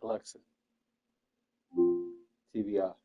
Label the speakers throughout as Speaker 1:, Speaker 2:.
Speaker 1: Alexa, TV off.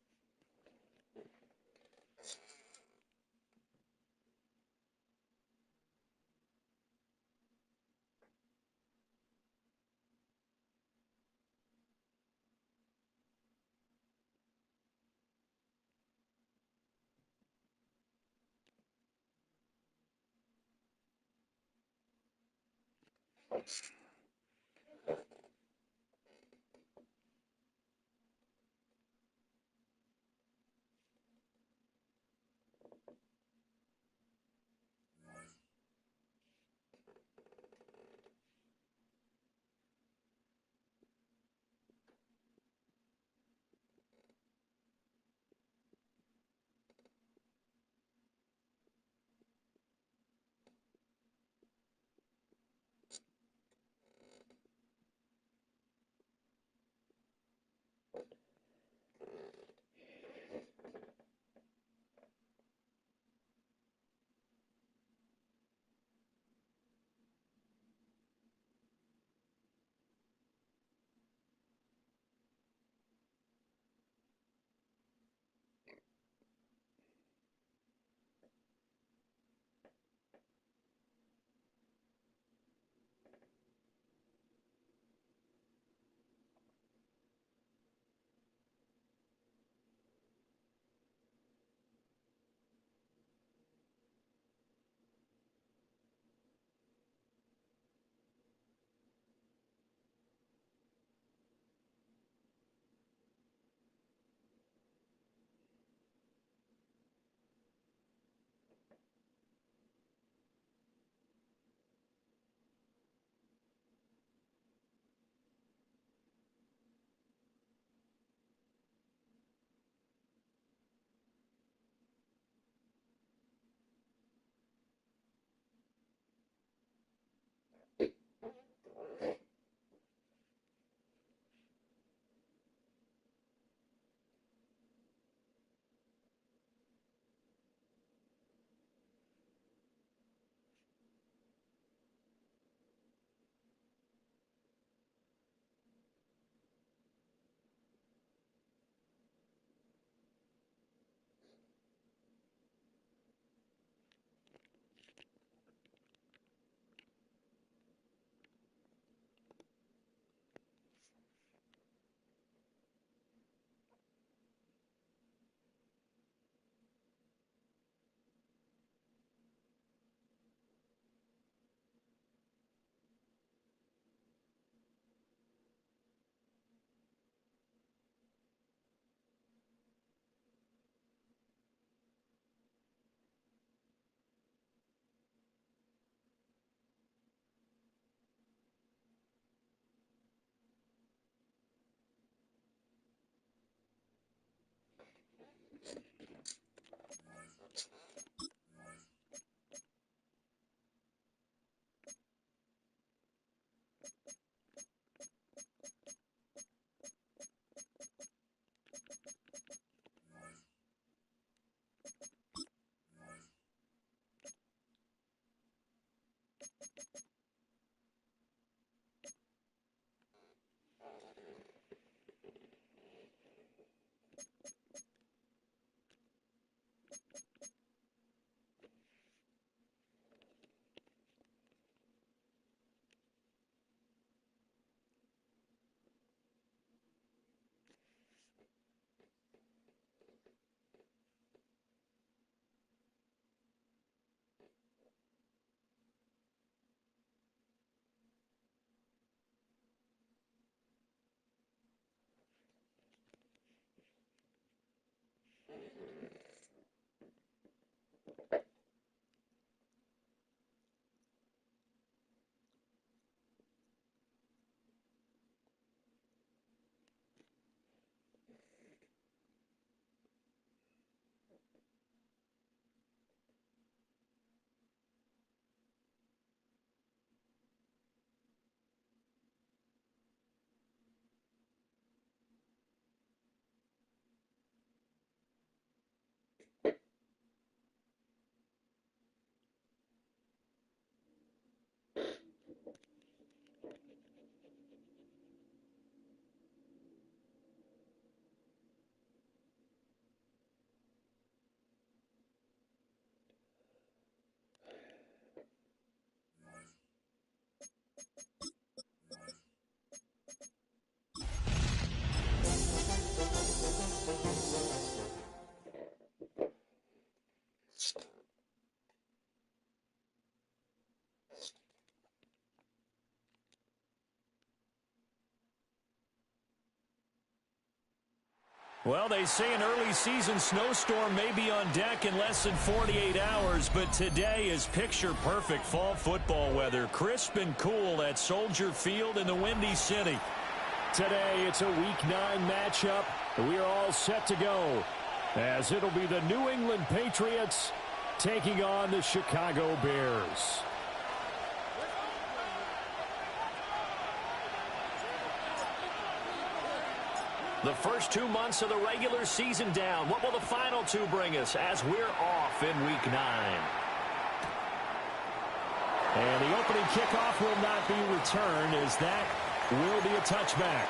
Speaker 1: Well, they say an early season snowstorm may be on deck in less than 48 hours, but today is picture-perfect fall football weather. Crisp and cool at Soldier Field in the Windy City. Today, it's a Week 9 matchup. We are all set to go, as it'll be the New England Patriots taking on the Chicago Bears. The first 2 months of the regular season down. What will the final 2 bring us as we're off in Week 9? And the opening kickoff will not be returned, as that will be a touchback.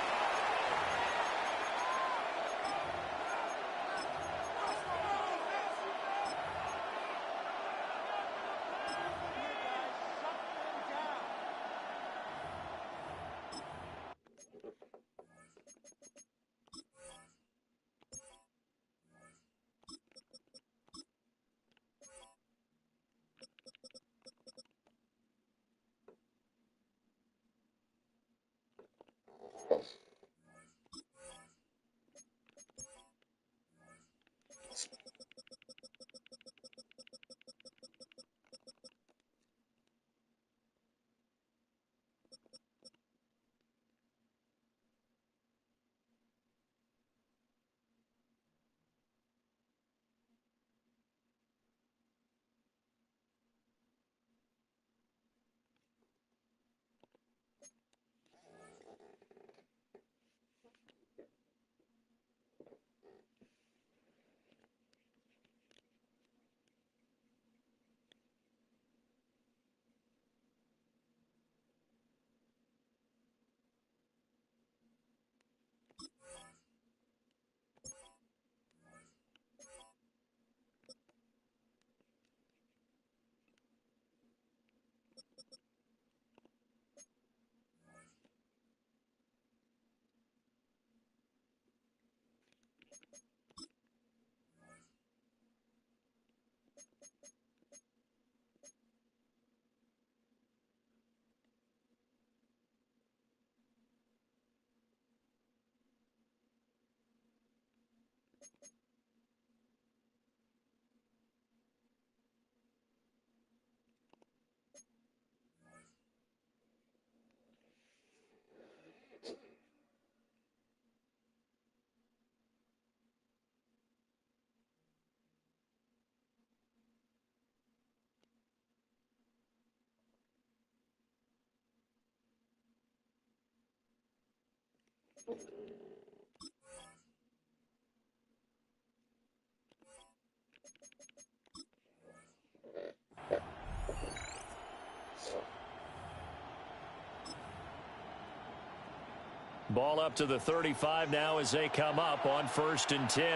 Speaker 1: Ball up to the 35 now as they come up on 1st and 10.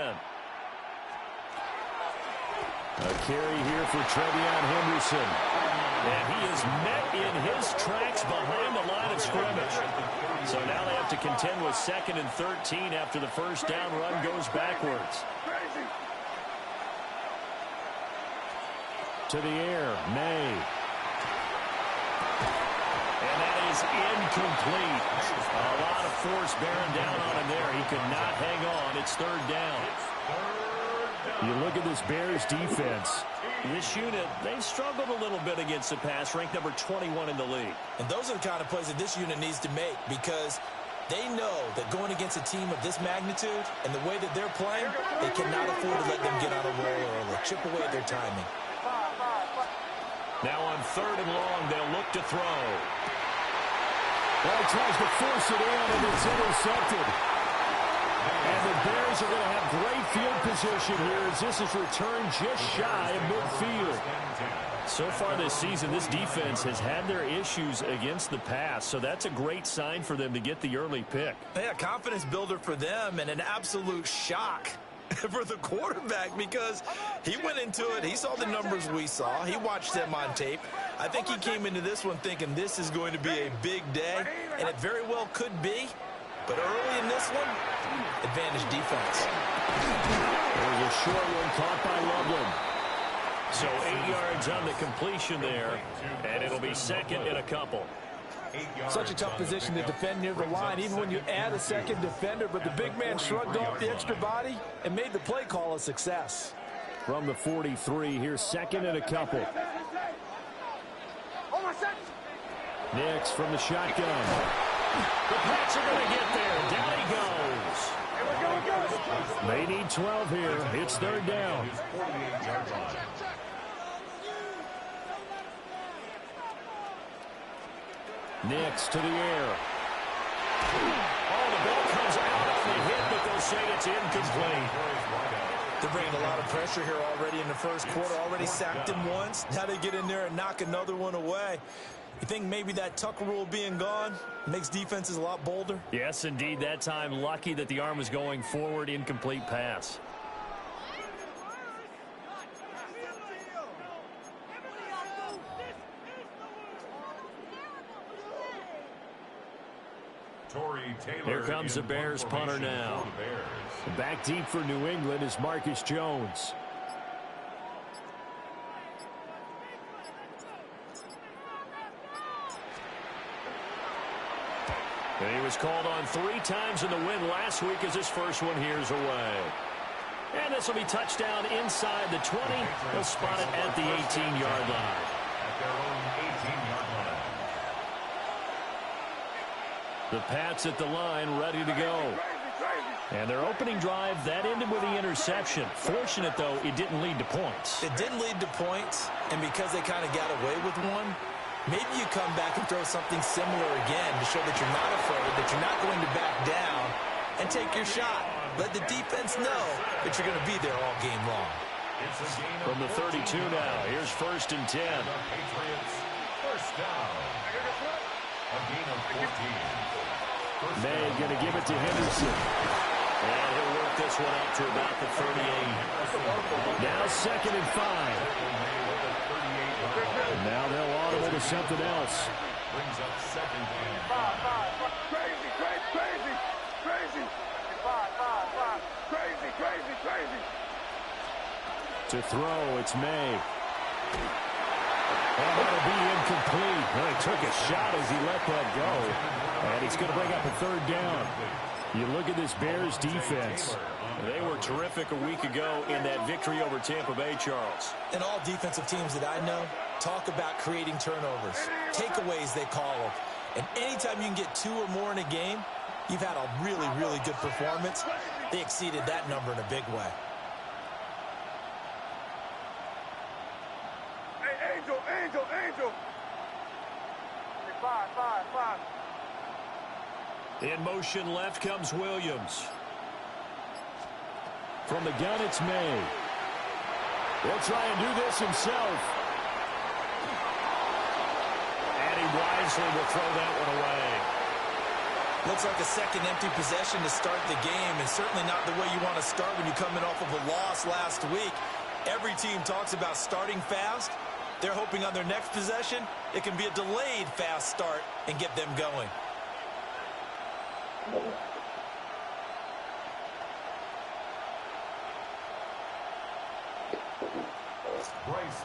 Speaker 1: A carry here for Trevion Henderson. And he is met in his tracks behind the line of scrimmage. So now they have to contend with 2nd and 13 after the first down run goes backwards. To the air, May. And that is incomplete. A lot of force bearing down on him there. He could not hang on. It's 3rd down. You look at this Bears defense. This unit, they've struggled a little bit against the pass, ranked number 21 in the league.
Speaker 2: And those are the kind of plays that this unit needs to make, because they know that going against a team of this magnitude and the way that they're playing, they cannot afford to let them get on a roll or chip away at their timing.
Speaker 1: Now on 3rd and long, they'll look to throw. Well, he tries to force it in, and it's intercepted. And the Bears are going to have great field position here as this is returned just shy of midfield. So far this season, this defense has had their issues against the pass, so that's a great sign for them to get the early pick.
Speaker 2: Yeah, confidence builder for them, and an absolute shock for the quarterback, because he went into it, he saw the numbers we saw, he watched them on tape. I think he came into this one thinking this is going to be a big day, and it very well could be. But early in this one, advantage defense.
Speaker 1: There's a short one caught by Loveland. So 8 yards on the completion there, and it'll be 2nd and a couple.
Speaker 3: Such a tough position to defend near the line, even when you add a second defender. But the big man shrugged off the extra body and made the play call a success.
Speaker 1: From the 43, here's second and a couple. Nix from the shotgun. The Pats are going to get there. Down he goes. They need 12 here. It's third down. Nix to the air. Oh, the ball comes out on the hit, but they'll say it's incomplete.
Speaker 2: They're bringing a lot of pressure here already in the first quarter. Already sacked him once. Now they get in there and knock another one away. You think maybe that Tucker rule being gone makes defenses a lot bolder?
Speaker 1: Yes, indeed. That time, lucky that the arm was going forward. Incomplete pass. Here comes the Bears punter now. Back deep for New England is Marcus Jones. And he was called on 3 times in the win last week as his first one here's away. And this will be touchdown inside the 20. They'll spot it at the 18-yard line. The Pats at the line, ready to go. And their opening drive, that ended with the interception. Fortunate, though, it didn't lead to points.
Speaker 2: It didn't lead to points, and because they kind of got away with one, maybe you come back and throw something similar again to show that you're not afraid, that you're not going to back down, and take your shot. Let the defense know that you're going to be there all game long.
Speaker 1: From the 32 now, here's first and 10.
Speaker 4: Patriots first down. A gain of 14.
Speaker 1: May going to give it to Henderson. And he'll work this one out to about the 38. Now second and 5. Now they'll audible to something else.
Speaker 4: Brings up second and 5.
Speaker 1: To throw, it's May. And that'll be incomplete. Well, he took a shot as he let that go. And he's going to bring up a third down. You look at this Bears defense. They were terrific a week ago in that victory over Tampa Bay, Charles.
Speaker 2: And all defensive teams that I know talk about creating turnovers. Takeaways, they call them. And anytime you can get 2 or more in a game, you've had a really, really good performance. They exceeded that number in a big way.
Speaker 5: Angel. Five.
Speaker 1: In motion left comes Williams. From the gun, it's May. He'll try and do this himself. And he wisely will throw that one away.
Speaker 2: Looks like a second empty possession to start the game, and certainly not the way you want to start when you're coming off of a loss last week. Every team talks about starting fast. They're hoping on their next possession, it can be a delayed fast start and get them going.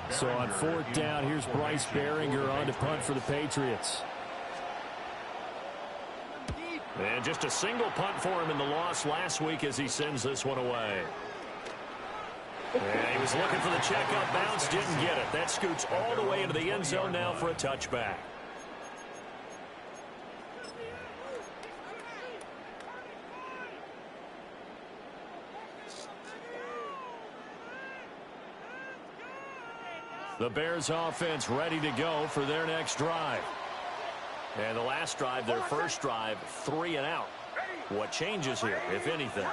Speaker 1: So on fourth down, here's Bryce Behringer on to punt for the Patriots. And just a single punt for him in the loss last week as he sends this one away. And he was looking for the checkup bounce, didn't get it. That scoots all the way into the end zone now for a touchback. The Bears offense ready to go for their next drive. And the last drive, their first drive, 3 and out. What changes here, if anything?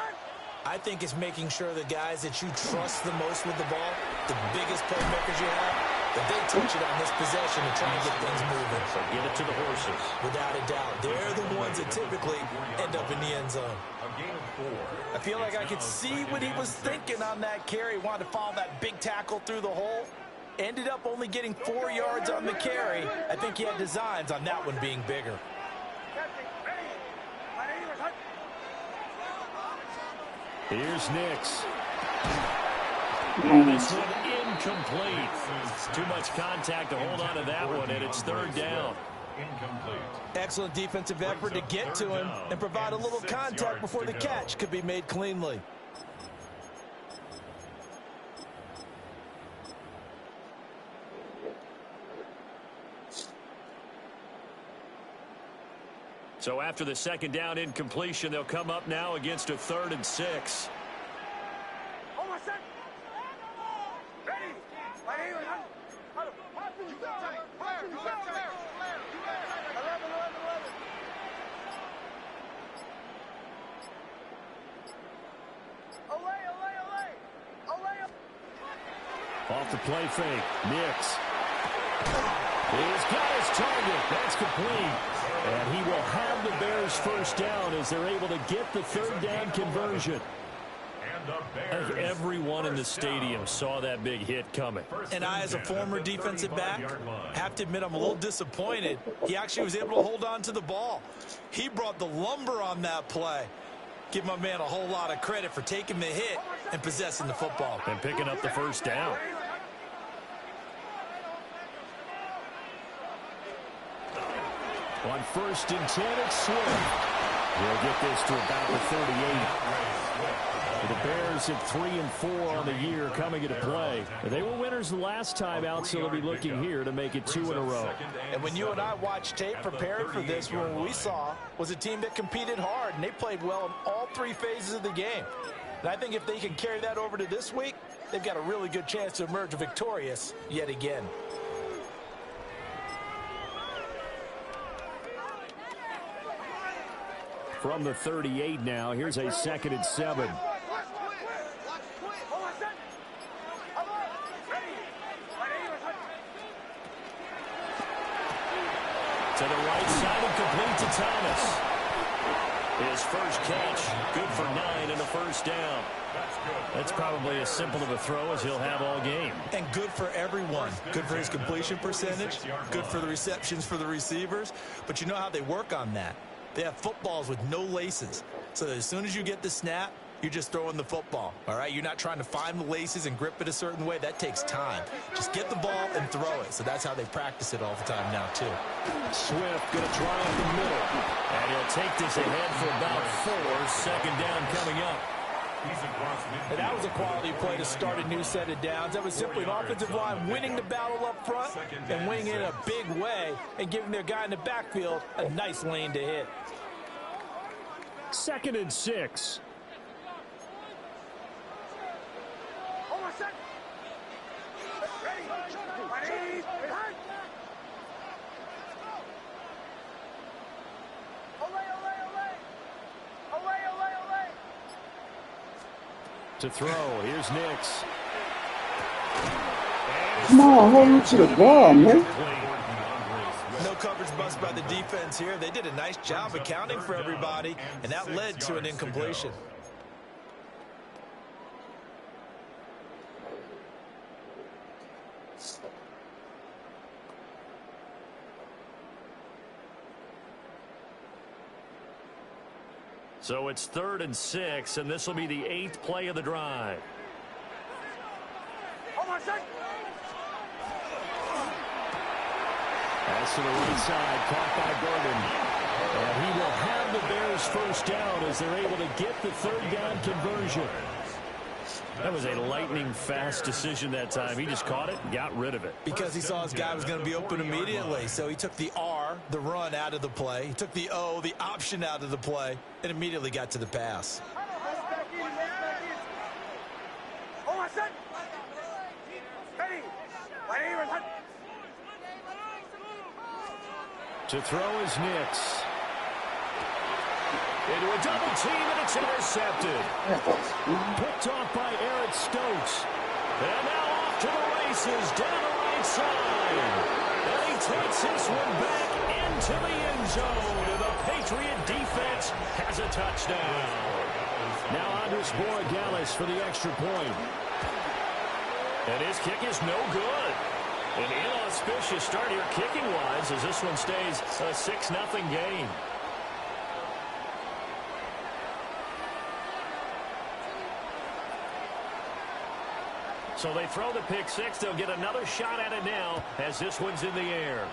Speaker 2: I think it's making sure the guys that you trust the most with the ball, the biggest playmakers you have, that they touch it on this possession to try and get things moving.
Speaker 1: So give it to the horses.
Speaker 2: Without a doubt. They're the ones that typically end up in the end zone.
Speaker 4: A gain of 4.
Speaker 2: I feel like I could see what he was thinking on that carry. Wanted to follow that big tackle through the hole. Ended up only getting 4 yards on the carry. I think he had designs on that one being bigger.
Speaker 1: Here's Nix. And this one incomplete. It's too much contact to hold on to that one, and it's third down.
Speaker 4: incomplete.
Speaker 3: Excellent defensive effort to get to him and provide a little contact before the catch could be made cleanly.
Speaker 1: So after the second down incompletion, they'll come up now against a 3rd and 6. Off the play fake. Nix. He's got his target. That's complete. And he will have the Bears first down as they're able to get the 3rd down conversion. I think everyone in the stadium saw that big hit coming.
Speaker 2: And I, as a former defensive back, have to admit I'm a little disappointed. He actually was able to hold on to the ball. He brought the lumber on that play. Give my man a whole lot of credit for taking the hit and possessing the football.
Speaker 1: And picking up the first down. On 1st and 10, it's Swift. He'll get this to about the 38. The Bears at 3-4 on the year coming into play. They were winners the last time out, so they'll be looking here to make it 2 in a row.
Speaker 3: And when you and I watched tape preparing for this, what we saw was a team that competed hard, and they played well in all 3 phases of the game. And I think if they can carry that over to this week, they've got a really good chance to emerge victorious yet again.
Speaker 1: From the 38 now, here's a 2nd and 7. To the right side and complete to Thomas. His first catch, good for 9 and a first down. That's probably as simple of a throw as he'll have all game.
Speaker 2: And good for everyone. Good for his completion percentage. Good for the receptions for the receivers. But you know how they work on that. They have footballs with no laces. So as soon as you get the snap, you're just throwing the football. All right? You're not trying to find the laces and grip it a certain way. That takes time. Just get the ball and throw it. So that's how they practice it all the time now, too.
Speaker 1: Swift going to try up the middle. And he'll take this ahead for about 4. 2nd down coming up.
Speaker 3: And that was a quality play to start a new set of downs. That was simply an offensive line winning the battle up front and winning it in a big way and giving their guy in the backfield a nice lane to hit.
Speaker 1: 2nd and 6. To throw, here's Nix.
Speaker 6: Come on, hold him to the ball, man.
Speaker 2: No coverage bust by the defense here. They did a nice job accounting for everybody, and that led to an incompletion.
Speaker 1: So it's 3rd and 6, and this will be the 8th play of the drive. Pass to the right side, caught by Gordon. And he will have the Bears first down as they're able to get the 3rd down conversion. That was a lightning-fast decision that time. He just caught it and got rid of it.
Speaker 2: Because he saw his guy was going to be open immediately. So he took the R, the run, out of the play. He took the O, the option, out of the play, and immediately got to the pass.
Speaker 1: To throw is Nix. Into a double team, and it's intercepted. Picked off by Eric Stokes. And now off to the races, down the right side. And he takes this one back into the end zone. And the Patriot defense has a touchdown. Now Andres Borregales for the extra point. And his kick is no good. An inauspicious start here kicking-wise as this one stays a 6-0 game. So they throw the pick six. They'll get another shot at it now as this one's in the air.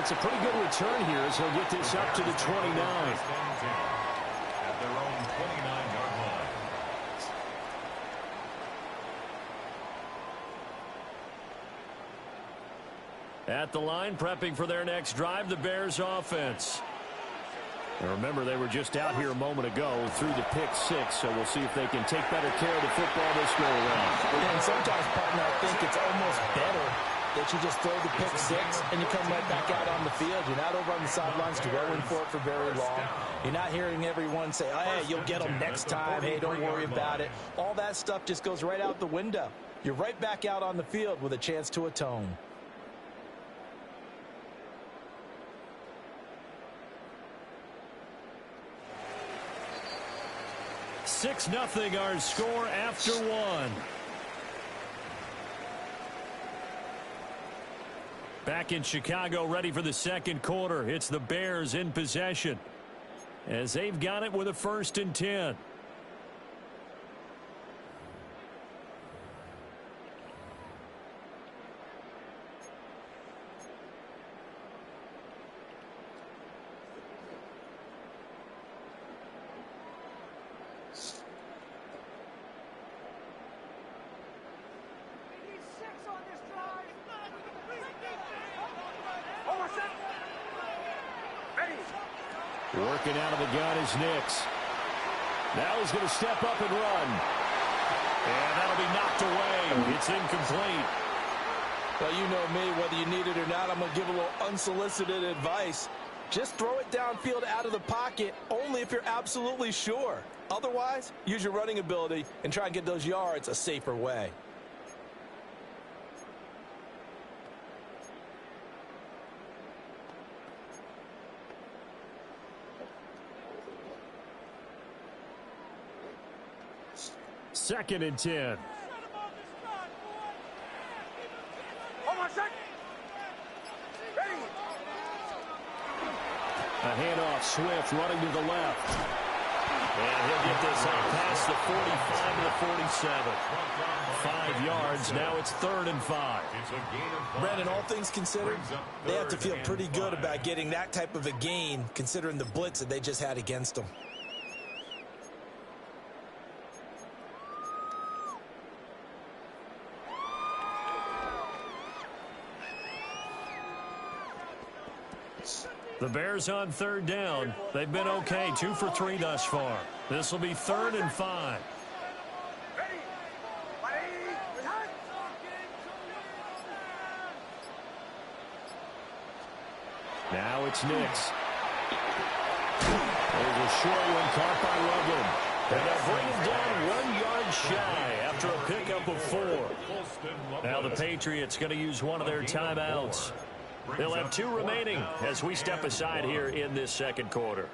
Speaker 1: it's a pretty good return here as he'll get this up to the 29.
Speaker 4: At their own 29-yard line.
Speaker 1: At the line, prepping for their next drive, the Bears offense. And remember, they were just out here a moment ago through the pick six, so we'll see if they can take better care of the football this go around.
Speaker 3: And sometimes, partner, I think it's almost better that you just throw the pick six and you come right back out on the field. You're not over on the sidelines dwelling for it for very long. You're not hearing everyone say, oh, hey, you'll get them next time. Hey, don't worry about it. All that stuff just goes right out the window. You're right back out on the field with a chance to atone.
Speaker 1: Six 0 our score after one. Back in Chicago, ready for the second quarter. It's the Bears in possession as they've got it with a 1st and 10. Working out of the gun is Nix. Now he's going to step up and run. And that'll be knocked away. It's incomplete.
Speaker 3: Well, you know me, whether you need it or not, I'm going to give a little unsolicited advice. Just throw it downfield out of the pocket only if you're absolutely sure. Otherwise, use your running ability and try and get those yards a safer way.
Speaker 1: Second and 10. A handoff, Swift running to the left. And he'll get this out past the 45 to the 47. 5 yards, now it's 3rd and 5.
Speaker 3: Brandon, all things considered, they have to feel pretty good about getting that type of a gain considering the blitz that they just had against them.
Speaker 1: The Bears on 3rd down. They've been okay, 2 for 3 thus far. This will be 3rd and 5. Now it's Nix. There's a short one caught by Logan. And they'll bring him down 1 yard shy after a pickup of 4. Now the Patriots going to use one of their timeouts. They'll have 2 remaining as we step aside here in this second quarter.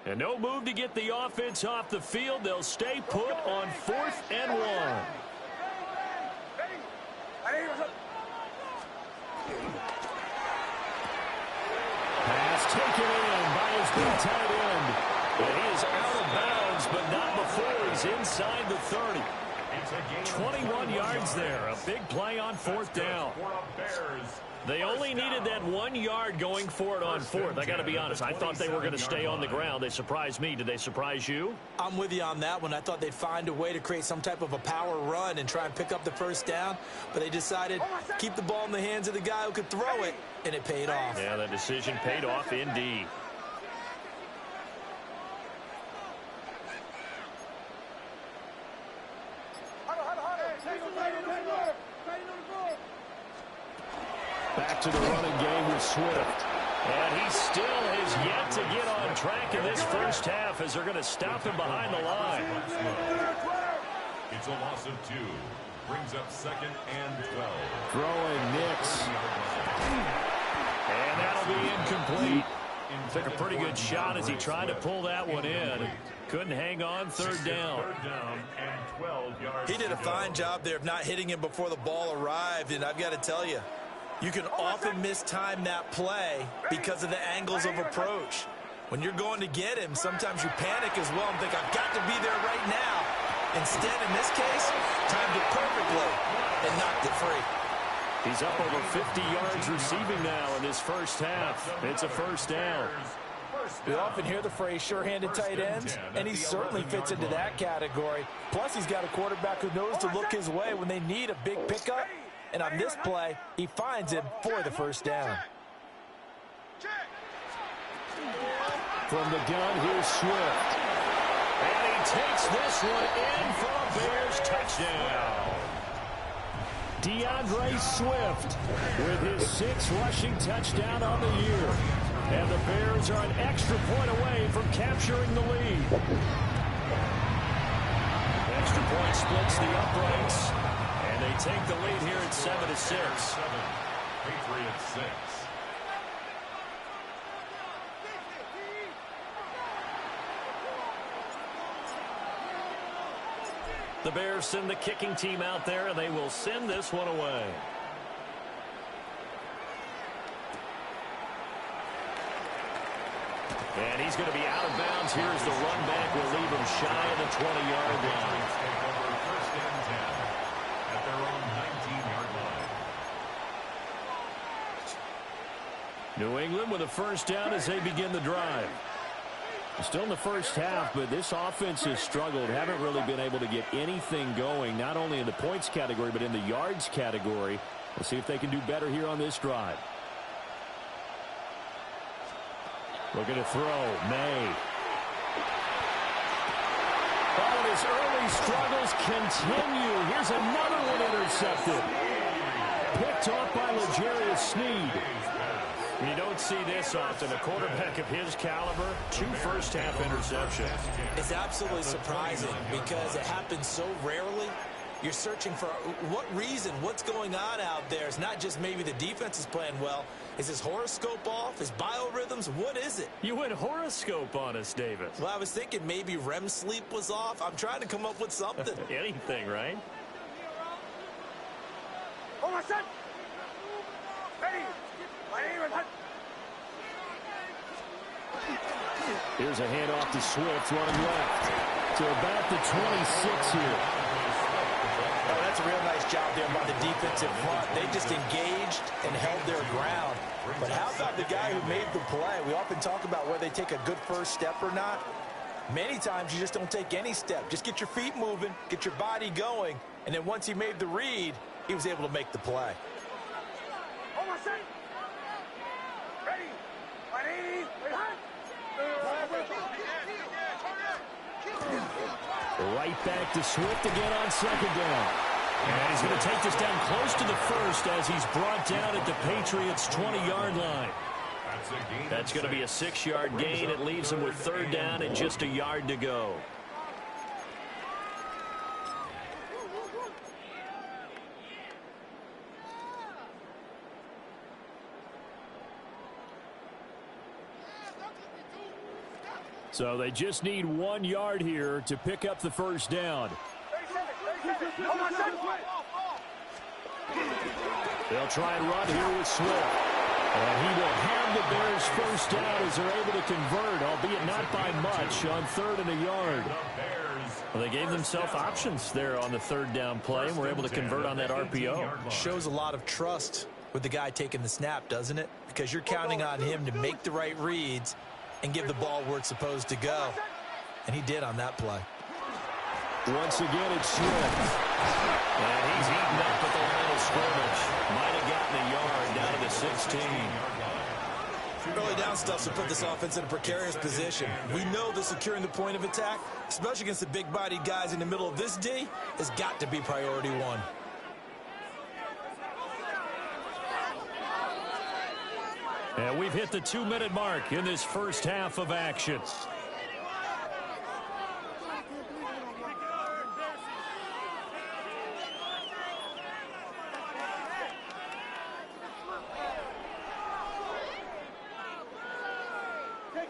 Speaker 1: And no move to get the offense off the field. They'll stay put on 4th and 1. Pass taken in by his big tight end. And he is out of bounds, but not before he's inside the 30. 21 yards there. A big play on 4th down. They only needed that 1 yard going for it on 4th. I got to be honest. I thought they were going to stay on the ground. They surprised me. Did they surprise you?
Speaker 3: I'm with you on that one. I thought they'd find a way to create some type of a power run and try and pick up the 1st down. But they decided keep the ball in the hands of the guy who could throw it, and it paid off.
Speaker 1: Yeah, that decision paid off indeed. Back to the running game with Swift. And he still has yet to get on track in this first half as they're going to stop him behind the line.
Speaker 4: It's a loss of 2. Brings up 2nd and 12.
Speaker 1: Throwing Nix. And that'll be incomplete. Took a pretty good shot as he tried to pull that one in. Couldn't hang on 3rd down.
Speaker 4: 3rd down and 12
Speaker 2: He did a fine job there of not hitting him before the ball arrived, and I've got to tell you, you can often mistime that play because of the angles of approach. When you're going to get him, sometimes you panic as well and think, I've got to be there right now. Instead, in this case, timed it perfectly and knocked it free.
Speaker 1: He's up over 50 yards receiving now in this first half. It's a first down.
Speaker 3: We often hear the phrase sure-handed tight ends, and he certainly fits into that category. Plus, he's got a quarterback who knows to look his way when they need a big pickup. And on this play, he finds him for the first down.
Speaker 1: From the gun, here's Swift. And he takes this one in for a Bears touchdown. DeAndre Swift with his 6th rushing touchdown on the year. And the Bears are an extra point away from capturing the lead. Extra point splits the uprights. And they take the lead here at 7-6.
Speaker 4: Patriots 6.
Speaker 1: The Bears send the kicking team out there, and they will send this one away. And he's going to be out of bounds. Here's the run back. We'll leave him shy of the 20-yard line.
Speaker 4: First and 10 at their own 19-yard line.
Speaker 1: New England with a first down as they begin the drive. Still in the first half, but this offense has struggled. Haven't really been able to get anything going, not only in the points category, but in the yards category. We'll see if they can do better here on this drive. Looking to throw. May. Oh, and his early struggles continue. Here's another one intercepted. Picked off by L'Jarius Sneed. You don't see this often. A quarterback of his caliber, 2 first-half interceptions.
Speaker 2: It's absolutely surprising because it happens so rarely. You're searching for what reason, what's going on out there. It's not just maybe the defense is playing well. Is his horoscope off? His biorhythms? What is it?
Speaker 1: You went horoscope on us, Davis.
Speaker 2: Well, I was thinking maybe REM sleep was off. I'm trying to come up with something.
Speaker 1: Anything, right?
Speaker 5: Oh, my son! Ready! My name is Hunt.
Speaker 1: Here's a handoff to Swift running left. To about the 26 here.
Speaker 3: Oh, that's a real nice job there by the defensive front. They just engaged and held their ground. But how about the guy who made the play? We often talk about whether they take a good first step or not. Many times you just don't take any step. Just get your feet moving, get your body going, and then once he made the read, he was able to make the play.
Speaker 5: Oh, my son! Ready! My name is Hunt.
Speaker 1: Right back to Swift again on second down. And he's going to take this down close to the first as he's brought down at the Patriots' 20-yard line. That's going to be a 6-yard gain. It leaves him with third down and just a yard to go. So they just need 1 yard here to pick up the first down.
Speaker 5: 37. Oh, my son!
Speaker 1: They'll try and run here with Swift. And he will have the Bears first down as they're able to convert, albeit not by much, on 3rd and a yard. Well, they gave themselves options there on the 3rd down play, and were able to convert on that RPO.
Speaker 2: Shows a lot of trust with the guy taking the snap, doesn't it? Because you're counting on him to make the right reads and give the ball where it's supposed to go. And he did on that play.
Speaker 1: Once again, it's Swift. And he's eaten up at the line of scrimmage. Might have gotten a yard down to the 16.
Speaker 2: Early down stuff to put this offense in a precarious position. We know that securing the point of attack, especially against the big-bodied guys in the middle of this D, has got to be priority 1.
Speaker 1: And we've hit the 2-minute mark in this first half of action.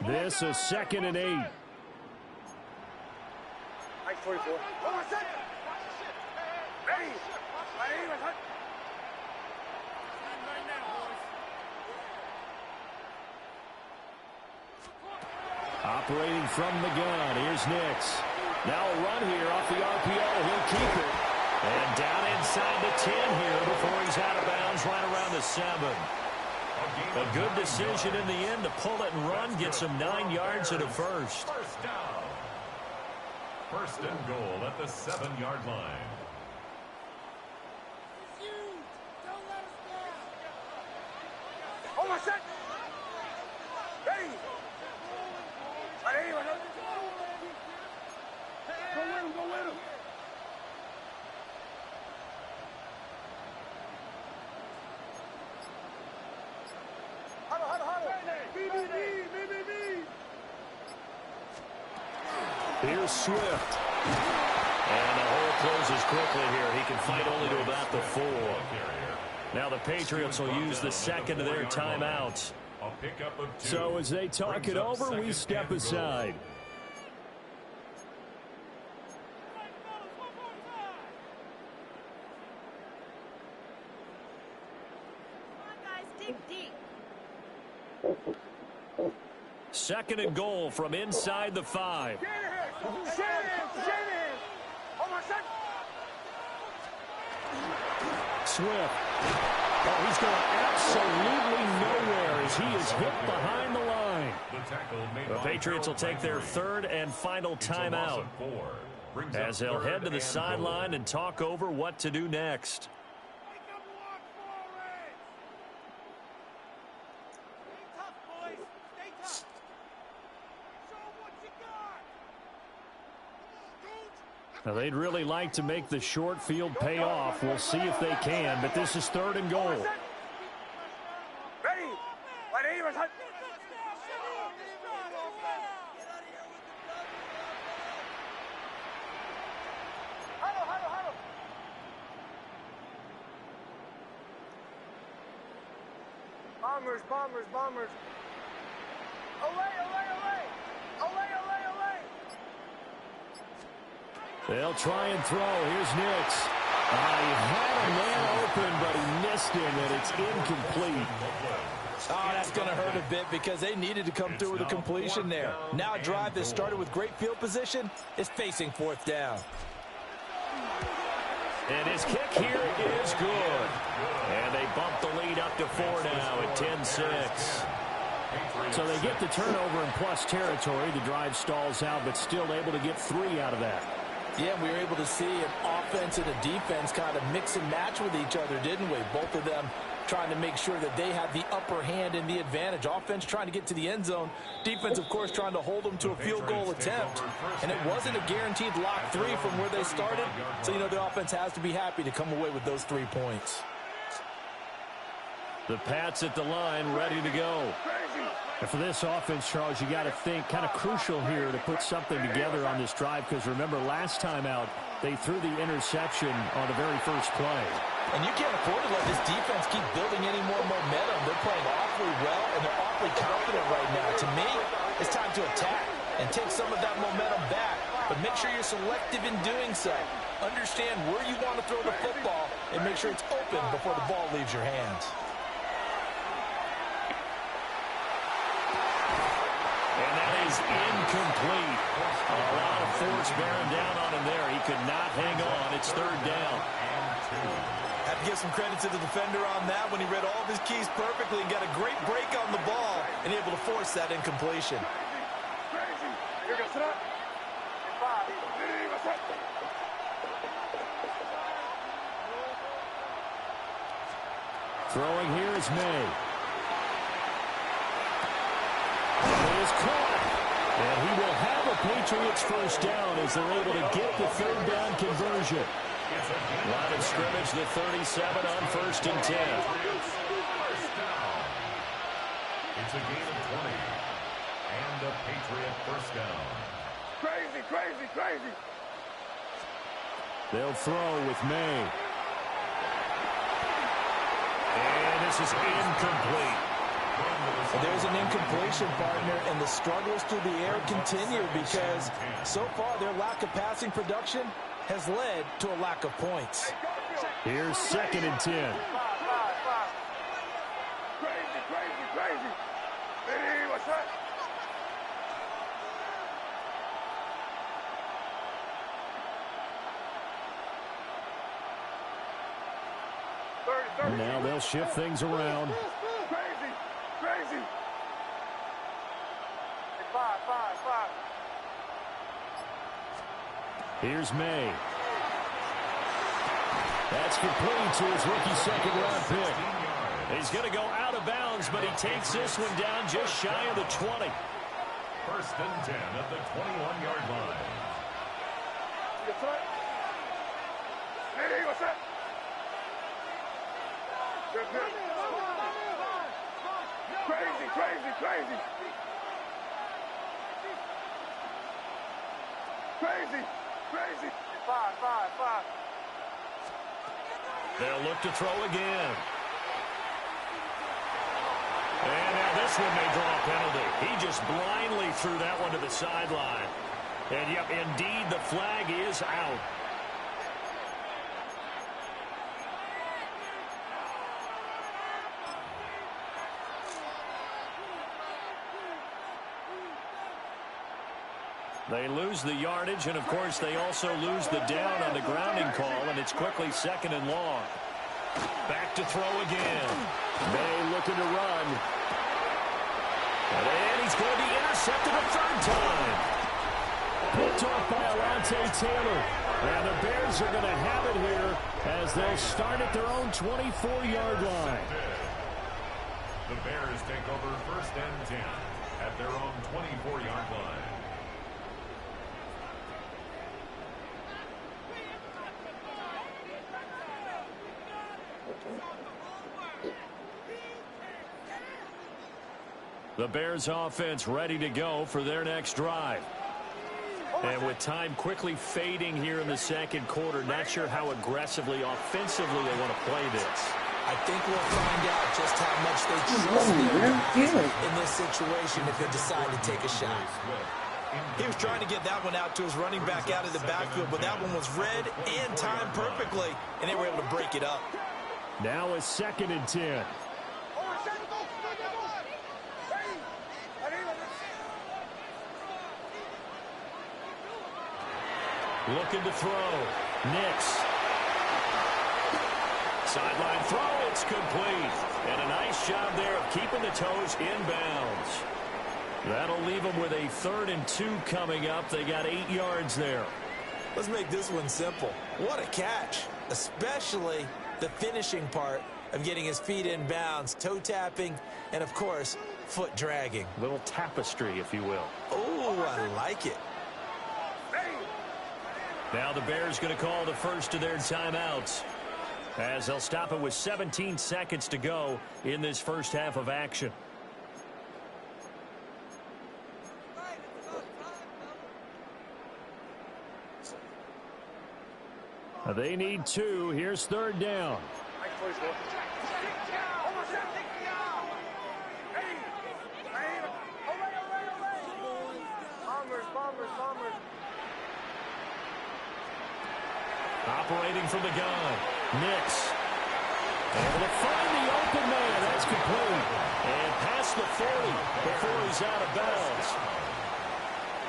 Speaker 1: This is 2nd and 8.
Speaker 5: Nice 44. Oh, my son!
Speaker 1: Operating from the gun, here's Nix. Now a run here off the RPO. He'll keep it. And down inside the 10 here before he's out of bounds right around the 7. A good decision in the end to pull it and run, get some 9 yards and a first.
Speaker 4: First down. First and goal at the 7-yard line.
Speaker 5: Hold on, set. Ready. Ready. Go with him, go with him.
Speaker 1: Here's Swift. And the hole closes quickly here. He can fight only to about the 4. Now the Patriots will use the second of their timeouts. So as they talk it over, we step aside. Second and goal from inside the 5. Swift. Oh, he's going absolutely nowhere as he is hit behind the line. The Patriots will take their third and final timeout as they'll head to the sideline and talk over what to do next. Now, they'd really like to make the short field pay off. We'll see if they can, but this is third and goal.
Speaker 5: Ready. Bombers. Away.
Speaker 1: They'll try and throw. Here's Nix. He had a man open, but he missed him, and it's incomplete.
Speaker 3: Oh, that's going to hurt a bit because they needed to come through with a completion there. Now a drive that started with great field position is facing fourth down.
Speaker 1: And his kick here is good. And they bump the lead up to 4 now at 10-6. So they get the turnover in plus territory. The drive stalls out, but still able to get 3 out of that.
Speaker 3: Yeah, we were able to see an offense and a defense kind of mix and match with each other, didn't we? Both of them trying to make sure that they have the upper hand and the advantage. Offense trying to get to the end zone. Defense, of course, trying to hold them to a field goal attempt. And it wasn't a guaranteed lock 3 from where they started. So, you know, the offense has to be happy to come away with those 3 points.
Speaker 1: The Pats at the line, ready to go. And for this offense, Charles, you got to think kind of crucial here to put something together on this drive, because remember last time out they threw the interception on the very first play.
Speaker 3: And you can't afford to let this defense keep building any more momentum. They're playing awfully well, and they're awfully confident right now. To me, it's time to attack and take some of that momentum back. But make sure you're selective in doing so. Understand where you want to throw the football and make sure it's open before the ball leaves your hands.
Speaker 1: And that is incomplete. A lot of force bearing down on him there. He could not hang on. It's third down.
Speaker 2: Have to give some credit to the defender on that when he read all of his keys perfectly and got a great break on the ball and able to force that incompletion.
Speaker 1: Throwing here is May. He is caught. And he will have a Patriots first down as they're able to get the third down conversion. Line of scrimmage, the 37 on first and 10.
Speaker 4: It's a gain of 20. And a Patriot first down.
Speaker 5: Crazy.
Speaker 1: They'll throw with May. And this is incomplete.
Speaker 3: There's an incompletion, partner, and the struggles through the air continue because so far their lack of passing production has led to a lack of points.
Speaker 1: Here's 2nd and 10.
Speaker 5: Crazy. Hey, what's that?
Speaker 1: Now they'll shift things around.
Speaker 5: Crazy. Five.
Speaker 1: Here's May. That's complete to his rookie 2nd-round pick. He's going to go out of bounds, but he takes this one down just shy of the 20.
Speaker 4: 1st and 10 at the 21-yard line.
Speaker 5: Hey, what's that? Crazy. Five.
Speaker 1: They'll look to throw again. And now this one may draw a penalty. He just blindly threw that one to the sideline. And, yep, indeed, the flag is out. They lose the yardage, and, of course, they also lose the down on the grounding call, and it's quickly 2nd and long. Back to throw again. May looking to run. And he's going to be intercepted a 3rd time. Picked off by Alontae Taylor. And the Bears are going to have it here as they'll start at their own 24-yard line.
Speaker 4: The Bears take over 1st and 10 at their own 24-yard line.
Speaker 1: The Bears offense ready to go for their next drive. And with time quickly fading here in the 2nd quarter, not sure how aggressively, offensively they want to play this.
Speaker 2: I think we'll find out just how much they trust their guys in this situation if they decide to take a shot. He was trying to get that one out to his running back out of the backfield, but that one was read and timed perfectly, and they were able to break it up.
Speaker 1: Now a 2nd and 10. Looking to throw. Nix. Sideline throw. It's complete. And a nice job there of keeping the toes inbounds. That'll leave them with a 3rd and 2 coming up. They got 8 yards there.
Speaker 2: Let's make this one simple. What a catch. Especially the finishing part of getting his feet in bounds, toe tapping, and, of course, foot dragging.
Speaker 1: Little tapestry, if you will.
Speaker 2: Oh, I like it.
Speaker 1: Now the Bears going to call the first of their timeouts as they'll stop it with 17 seconds to go in this first half of action. They need 2. Here's 3rd down. Operating from the gun. Nix. Able to find the open man. That's complete. And past the 40 before he's out of bounds.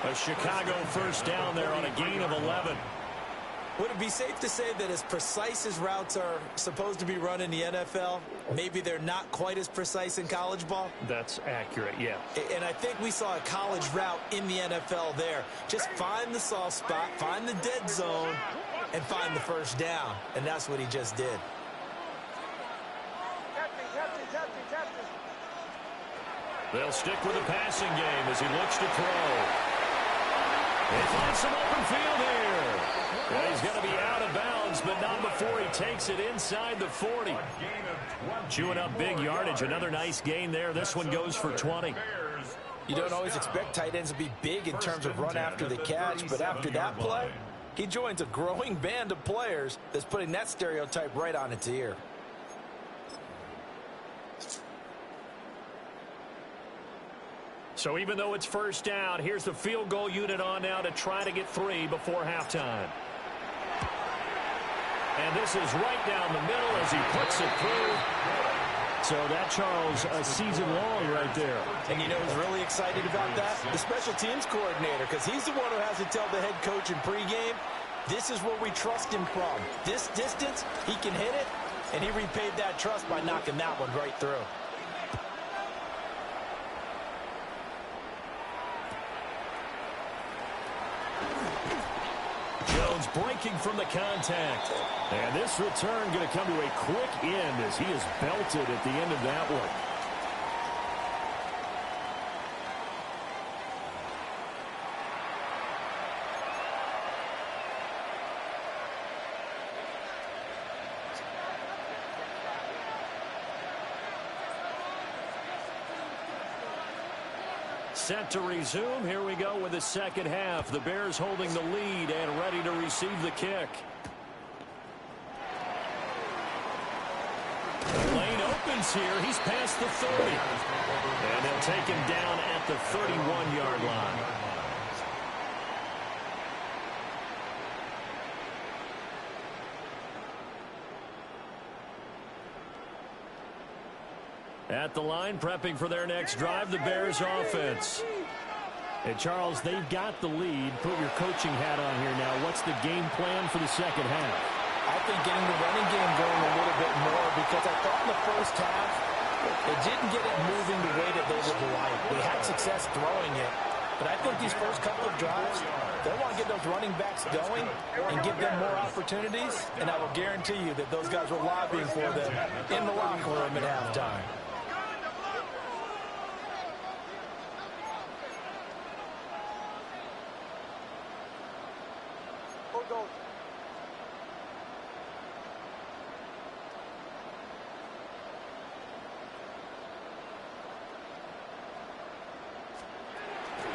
Speaker 1: A Chicago first down there on a gain of 11.
Speaker 2: Would it be safe to say that as precise as routes are supposed to be run in the NFL, maybe they're not quite as precise in college ball?
Speaker 1: That's accurate, yeah.
Speaker 2: And I think we saw a college route in the NFL there. Just find the soft spot, find the dead zone, and find the first down. And that's what he just did.
Speaker 1: They'll stick with the passing game as he looks to throw. They find some open field here. And he's going to be out of bounds, but not before he takes it inside the 40. Chewing up big yardage. Another nice gain there. This one goes for 20.
Speaker 3: You don't always expect tight ends to be big in terms of run after the catch, but after that play, he joins a growing band of players that's putting that stereotype right on its ear.
Speaker 1: So even though it's first down, here's the field goal unit on now to try to get 3 before halftime. And this is right down the middle as he puts it through. So that, Charles, a season long right there.
Speaker 3: And you know who's really excited about that? The special teams coordinator, because he's the one who has to tell the head coach in pregame, this is where we trust him from. This distance, he can hit it, and he repaid that trust by knocking that one right through.
Speaker 1: Jones breaking from the contact. And this return going to come to a quick end as he is belted at the end of that one. Set to resume. Here we go with the second half. The Bears holding the lead and ready to receive the kick. The lane opens here. He's past the 30. And they'll take him down at the 31-yard line. At the line, prepping for their next drive, the Bears offense. And Charles, they've got the lead. Put your coaching hat on here now. What's the game plan for the second half?
Speaker 3: I think getting the running game going a little bit more, because I thought in the first half they didn't get it moving the way that they would like. They had success throwing it. But I think these first couple of drives, they want to get those running backs going and give them more opportunities. And I will guarantee you that those guys were lobbying for them in the locker room at halftime.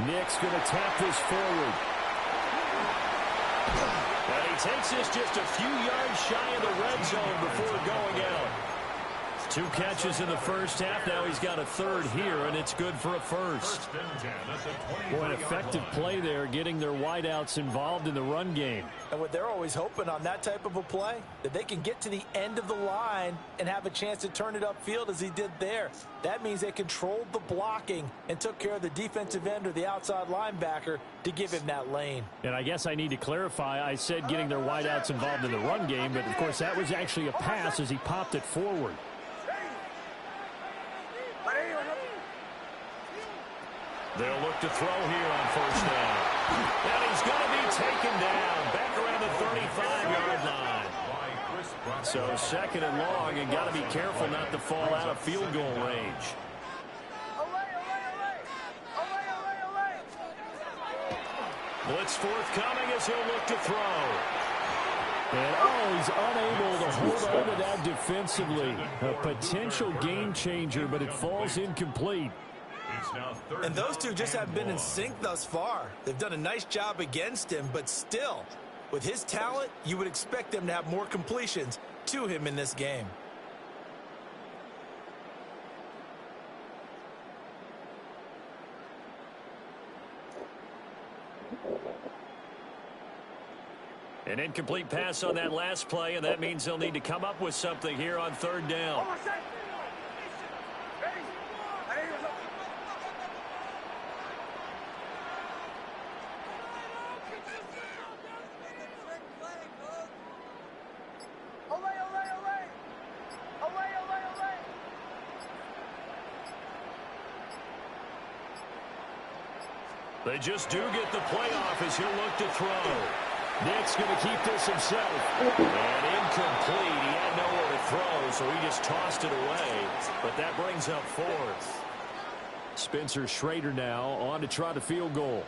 Speaker 1: Nick's going to tap this forward. And he takes this just a few yards shy of the red zone before going out. 2 catches in the first half. Now he's got a third here, and it's good for a first. Boy, an effective play there, getting their wideouts involved in the run game.
Speaker 3: And what they're always hoping on that type of a play, that they can get to the end of the line and have a chance to turn it upfield as he did there. That means they controlled the blocking and took care of the defensive end or the outside linebacker to give him that lane.
Speaker 1: And I guess I need to clarify, I said getting their wideouts involved in the run game, but of course that was actually a pass as he popped it forward. They'll look to throw here on first down. And he's going to be taken down back around the 35-yard line. So second and long, and got to be careful not to fall out of field goal range. Blitz forthcoming as he'll look to throw. And, he's unable to hold on to that defensively. A potential game changer, but it falls incomplete.
Speaker 2: And those two just have been in sync thus far. They've done a nice job against him, but still, with his talent, you would expect them to have more completions to him in this game.
Speaker 1: An incomplete pass on that last play, and that means they'll need to come up with something here on third down. They just do get the playoff as he'll look to throw. Nick's going to keep this himself. And incomplete. He had nowhere to throw, so he just tossed it away. But that brings up fourth. Spencer Schrader now on to try the field goal.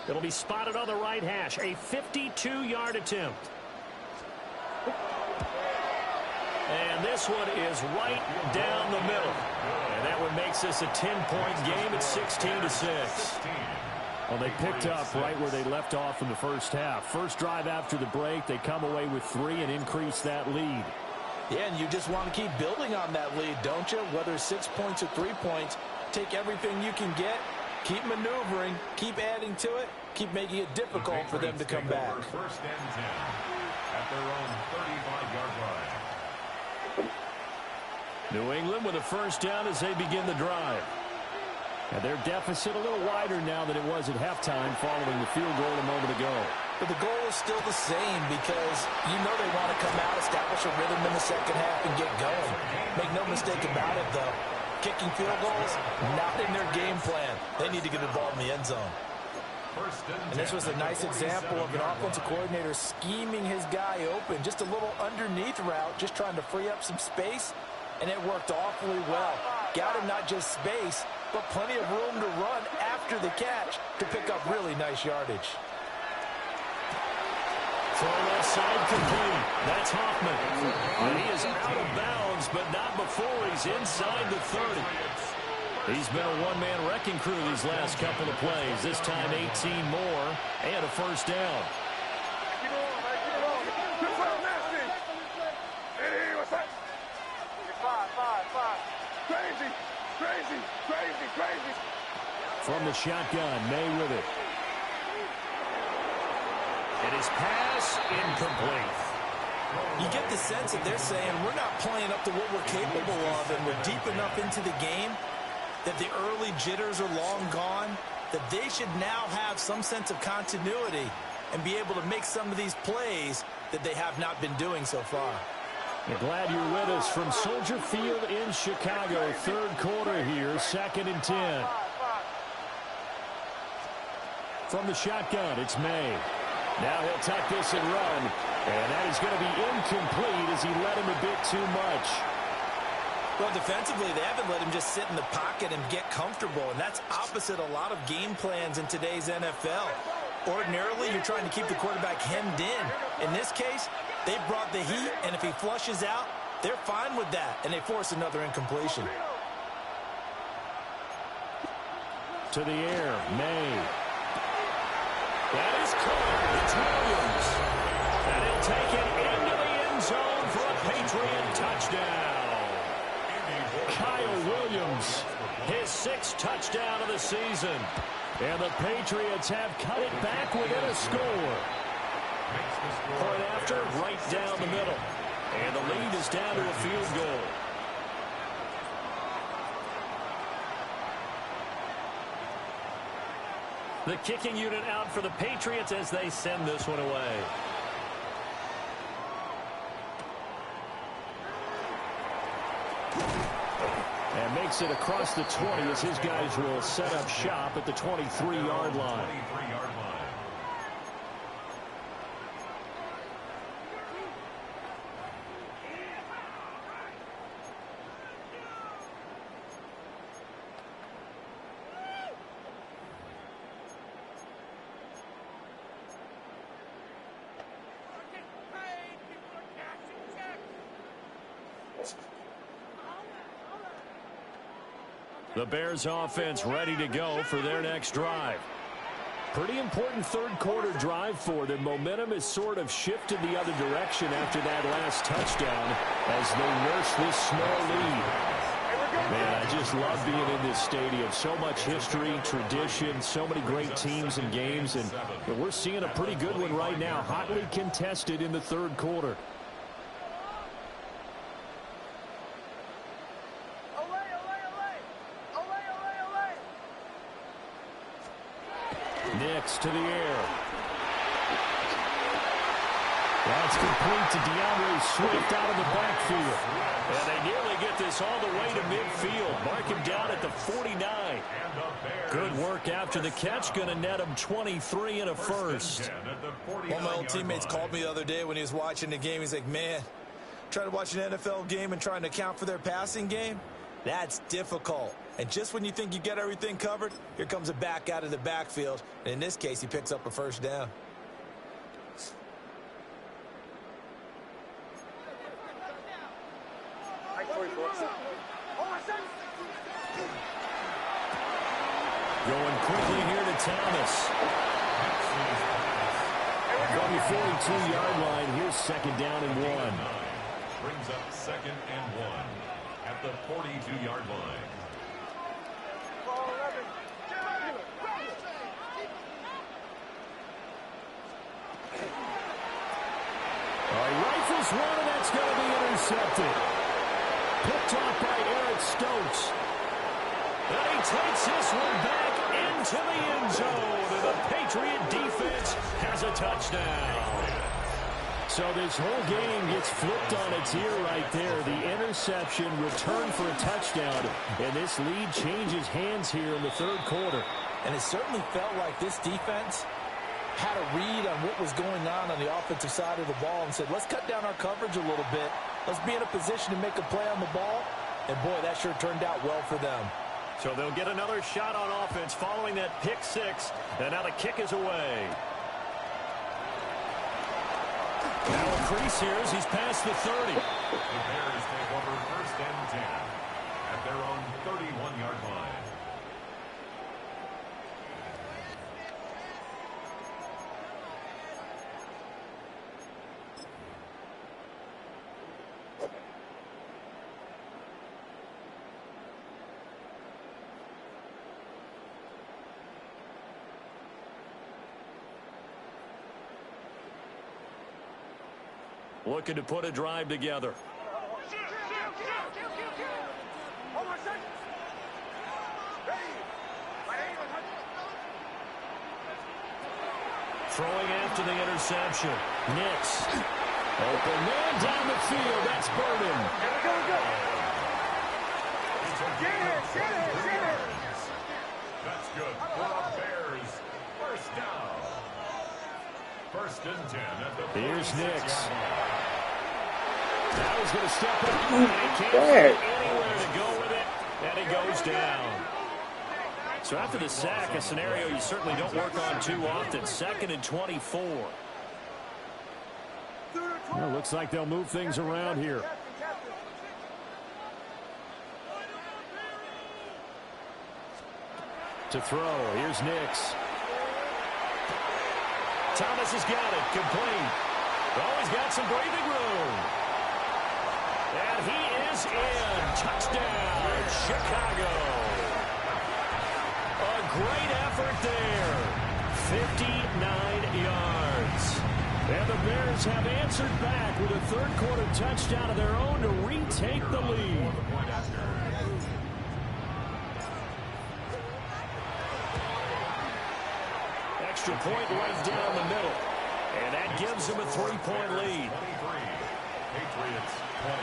Speaker 1: It'll be spotted on the right hash. A 52-yard attempt. And this one is right down the middle. And that one makes this a 10-point game at 16-6. Well, they picked up right where they left off in the first half. First drive after the break, they come away with 3 and increase that lead.
Speaker 3: Yeah, and you just want to keep building on that lead, don't you? Whether it's 6 points or 3 points, take everything you can get, keep maneuvering, keep adding to it, keep making it difficult for them to come back.
Speaker 4: First and 10 at their own 35.
Speaker 1: New England with a first down as they begin the drive. And their deficit a little wider now than it was at halftime following the field goal a moment ago.
Speaker 3: But the goal is still the same because you know they want to come out, establish a rhythm in the second half, and get going. Make no mistake about it, though. Kicking field goals, not in their game plan. They need to get the ball in the end zone. And this was a nice example of an offensive coordinator scheming his guy open. Just a little underneath route, just trying to free up some space, and it worked awfully well. Got him not just space, but plenty of room to run after the catch to pick up really nice yardage.
Speaker 1: Throw left side complete. That's Hoffman. And he is out of bounds, but not before he's inside the 30. He's been a one-man wrecking crew these last couple of plays. This time 18 more and a first down. From the shotgun, May with it. And his pass incomplete.
Speaker 3: You get the sense that they're saying we're not playing up to what we're capable of, and we're deep enough into the game that the early jitters are long gone, that they should now have some sense of continuity and be able to make some of these plays that they have not been doing so far.
Speaker 1: We're glad you're with us from Soldier Field in Chicago. Third quarter here, 2nd and 10. From the shotgun, it's May. Now he'll tuck this and run. And that is going to be incomplete as he led him a bit too much.
Speaker 3: Well, defensively, they haven't let him just sit in the pocket and get comfortable, and that's opposite a lot of game plans in today's NFL. Ordinarily, you're trying to keep the quarterback hemmed in. In this case, they brought the heat, and if he flushes out, they're fine with that, and they force another incompletion.
Speaker 1: To the air, May. That is caught. It's Williams. And he'll take it into the end zone for a Patriot touchdown. Kyle Williams, his 6th touchdown of the season. And the Patriots have cut it back within a score. Point after, right down the middle. And the lead is down to a field goal. The kicking unit out for the Patriots as they send this one away. And makes it across the 20 as his guys will set up shop at the 23-yard line. The Bears offense ready to go for their next drive. Pretty important third quarter drive for them. Momentum has sort of shifted the other direction after that last touchdown as they nurse this small lead. Man, I just love being in this stadium. So much history, tradition, so many great teams and games, and we're seeing a pretty good one right now, hotly contested in the third quarter. Nix to the air. That's complete to DeAndre Swift out of the backfield. And they nearly get this all the way to midfield. Mark him down at the 49. Good work after the catch. Going to net him 23 and a first.
Speaker 3: One of my old teammates called me the other day when he was watching the game. He's like, man, trying to watch an NFL game and trying to account for their passing game? That's difficult. And just when you think you get everything covered, here comes a back out of the backfield. And in this case, he picks up a first down.
Speaker 1: Going quickly here to Thomas. From the 42-yard line, here's 2nd down and 1.
Speaker 4: Brings up 2nd and 1 at the 42-yard line.
Speaker 1: Rifles one, and that's going to be intercepted. picked off by Eric Stokes. And he takes this one back into the end zone. And the Patriot defense has a touchdown. So this whole game gets flipped on its ear right there. The interception returned for a touchdown. And this lead changes hands here in the third quarter.
Speaker 3: And it certainly felt like this defense had a read on what was going on the offensive side of the ball and said, let's cut down our coverage a little bit. Let's be in a position to make a play on the ball. And, boy, that sure turned out well for them.
Speaker 1: So they'll get another shot on offense following that pick six. And now the kick is away. Now a crease here as he's past the 30.
Speaker 4: The Bears take over first and 10 at their own 31-yard line.
Speaker 1: Looking to put a drive together. Throwing after the interception. Nix. Open man down the field. That's Burden.
Speaker 4: That's good for the Bears. First down. First and 10 at the
Speaker 1: Here's Nix. Now he's going to step up.
Speaker 6: Oh,
Speaker 1: And he can't find anywhere to go with it. And he goes down. So after the sack, a scenario you certainly don't work on too often. 2nd and 24. Well, looks like they'll move things around here. To throw. Here's Nix. Thomas has got it. Complete. Oh, he's got some breathing room. And he is in. Touchdown, Chicago. A great effort there. 59 yards. And the Bears have answered back with a third-quarter touchdown of their own to retake the lead. Extra point right down the middle. And that gives them a 3-point lead.
Speaker 4: 23. Patriots 20.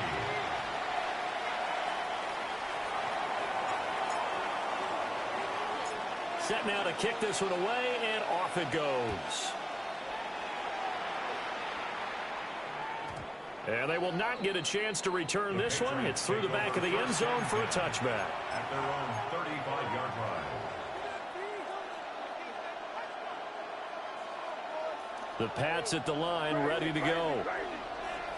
Speaker 1: Set now to kick this one away, and off it goes. And they will not get a chance to return this one. It's through the back of the end zone for a touchback.
Speaker 4: At their own 35-yard line.
Speaker 1: The Pats at the line, ready to go.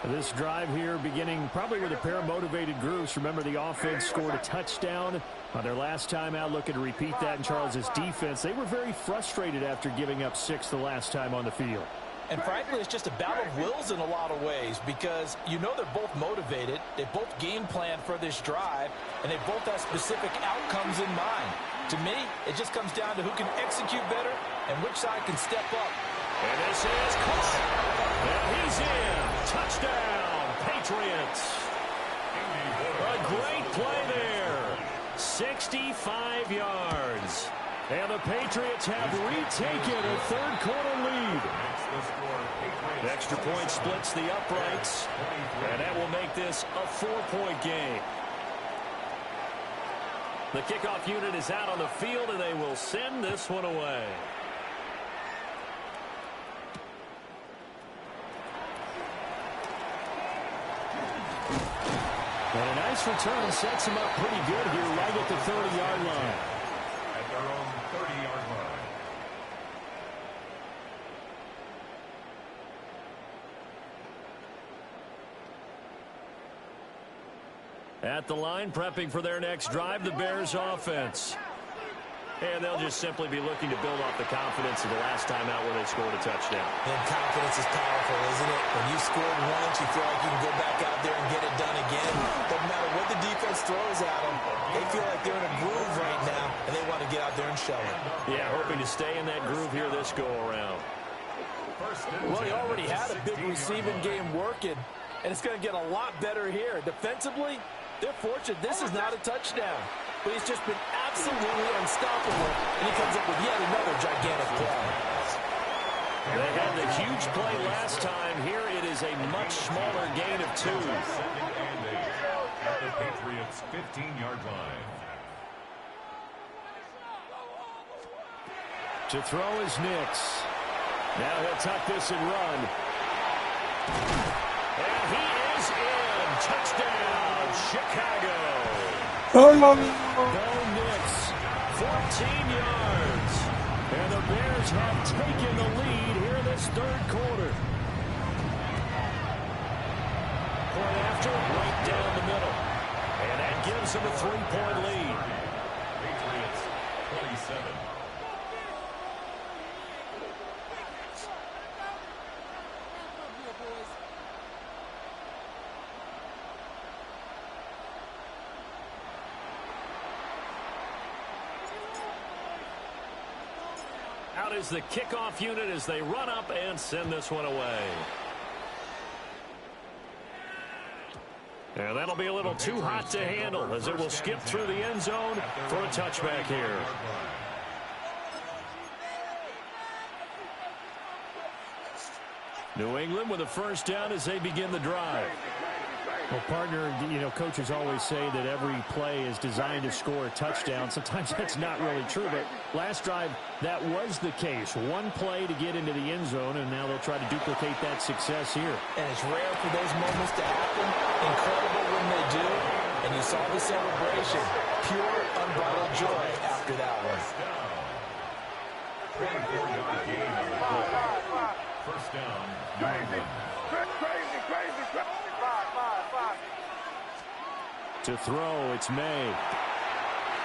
Speaker 1: This drive here beginning probably with a pair of motivated groups. Remember, the offense scored a touchdown on their last time out. Looking to repeat that in Charles's defense. They were very frustrated after giving up 6 the last time on the field.
Speaker 3: And frankly, it's just a battle of wills in a lot of ways because you know they're both motivated. They both game plan for this drive, and they both have specific outcomes in mind. To me, it just comes down to who can execute better and which side can step up.
Speaker 1: And this is caught. And he's in. Touchdown, Patriots. A great play there. 65 yards. And the Patriots have retaken a third-quarter lead. Extra point splits the uprights. And that will make this a 4-point game. The kickoff unit is out on the field, and they will send this one away. And a nice return sets him up pretty good here right at the 30-yard line.
Speaker 4: At their own 30-yard line.
Speaker 1: At the line, prepping for their next drive, the Bears offense. And they'll just simply be looking to build off the confidence of the last time out where they scored a touchdown.
Speaker 3: And confidence is powerful, isn't it? When you scored once, you feel like you can go back out there and get it done again. Doesn't matter what the defense throws at them. They feel like they're in a groove right now, and they want to get out there and show it.
Speaker 1: Yeah, hoping to stay in that groove here this go-around.
Speaker 3: Well, he already had a big receiving game working, and it's going to get a lot better here. Defensively, They're fortunate this is not a touchdown. But he's just been absolutely unstoppable, and he comes up with yet another gigantic play.
Speaker 1: They had the huge play last time. Here it is a much smaller gain of 2.
Speaker 4: At the Patriots' 15-yard line.
Speaker 1: To throw is Nix. Now he'll tuck this and run. And he is in. Touchdown, Chicago. Bo Nix, 14 yards. And the Bears have taken the lead here in this third quarter. Point after, right down the middle. And that gives them a 3-point lead.
Speaker 4: Patriots 27.
Speaker 1: Out is the kickoff unit as they run up and send this one away. And that'll be a little too hot to handle as it will skip through the end zone for a touchback here. New England with a first down as they begin the drive.
Speaker 7: Well, partner, coaches always say that every play is designed to score a touchdown. Sometimes that's not really true, but last drive, that was the case. One play to get into the end zone, and now they'll try to duplicate that success here.
Speaker 3: And it's rare for those moments to happen. Incredible when they do. And you saw the celebration. Pure, unbridled joy after that one.
Speaker 4: 24-yard gain on the play. First down, New England.
Speaker 5: Crazy.
Speaker 1: To throw, it's May.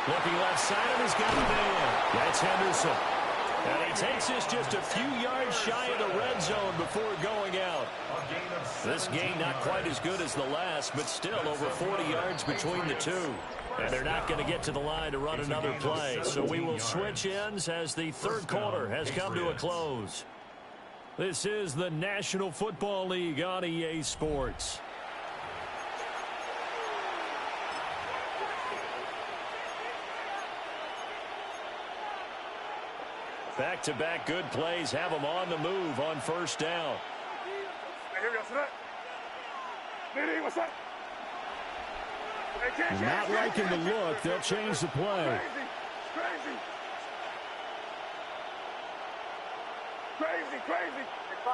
Speaker 1: Looking left side, and he's got a man. That's Henderson. And he takes this just a few yards shy of the red zone before going out. This gain not quite as good as the last, but still over 40 yards between the two. And they're not going to get to the line to run another play. So we will switch ends as the third quarter has come to a close. This is the National Football League on EA Sports. Back-to-back good plays have them on the move on first down.
Speaker 7: Not liking the look. They'll change the play.
Speaker 5: Crazy. 5.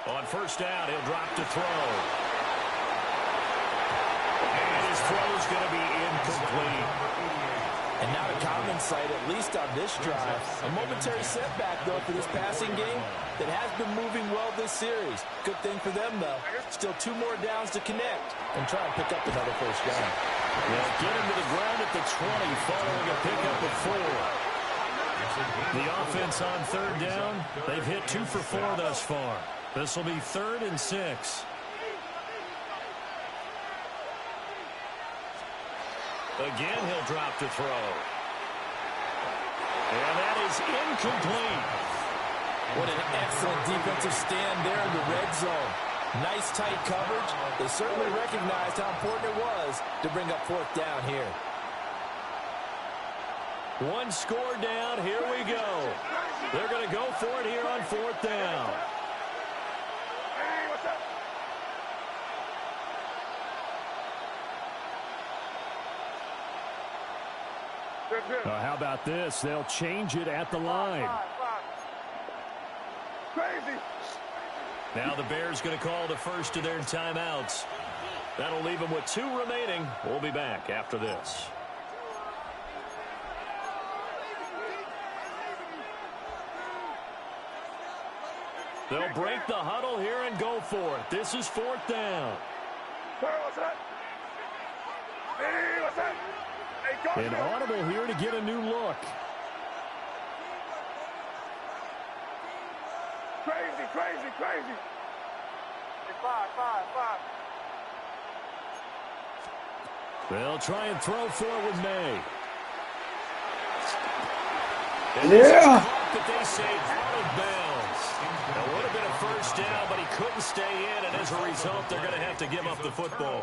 Speaker 1: On first down, he'll drop to throw. And his throw's going to be incomplete.
Speaker 3: And not a common sight, at least on this drive. A momentary setback, though, for this passing game that has been moving well this series. Good thing for them, though. Still 2 more downs to connect and try and pick up another first down.
Speaker 1: They'll get him to the ground at the 20 following a pickup of 4. The offense on third down, they've hit 2 for 4 thus far. This will be 3rd and 6. Again, he'll drop to throw. And that is incomplete.
Speaker 3: What an excellent defensive stand there in the red zone. Nice tight coverage. They certainly recognized how important it was to bring up 4th down here.
Speaker 1: 1 score down. Here we go. They're going to go for it here on 4th down.
Speaker 5: Hey, what's up? Good.
Speaker 7: How about this? They'll change it at the line.
Speaker 5: 5. Crazy.
Speaker 1: Now the Bears going to call the first of their timeouts. That'll leave them with 2 remaining. We'll be back after this. They'll break the huddle here and go for it. This is 4th down.
Speaker 5: Hey, what's up? Hey, what's up? Hey, go.
Speaker 7: An audible here to get a new look.
Speaker 5: Crazy. Hey, 5.
Speaker 1: They'll try and throw for it with May.
Speaker 6: Yeah.
Speaker 1: But they say out of bounds. It would have been a first down, but he couldn't stay in, and as a result, they're going to have to give up the football.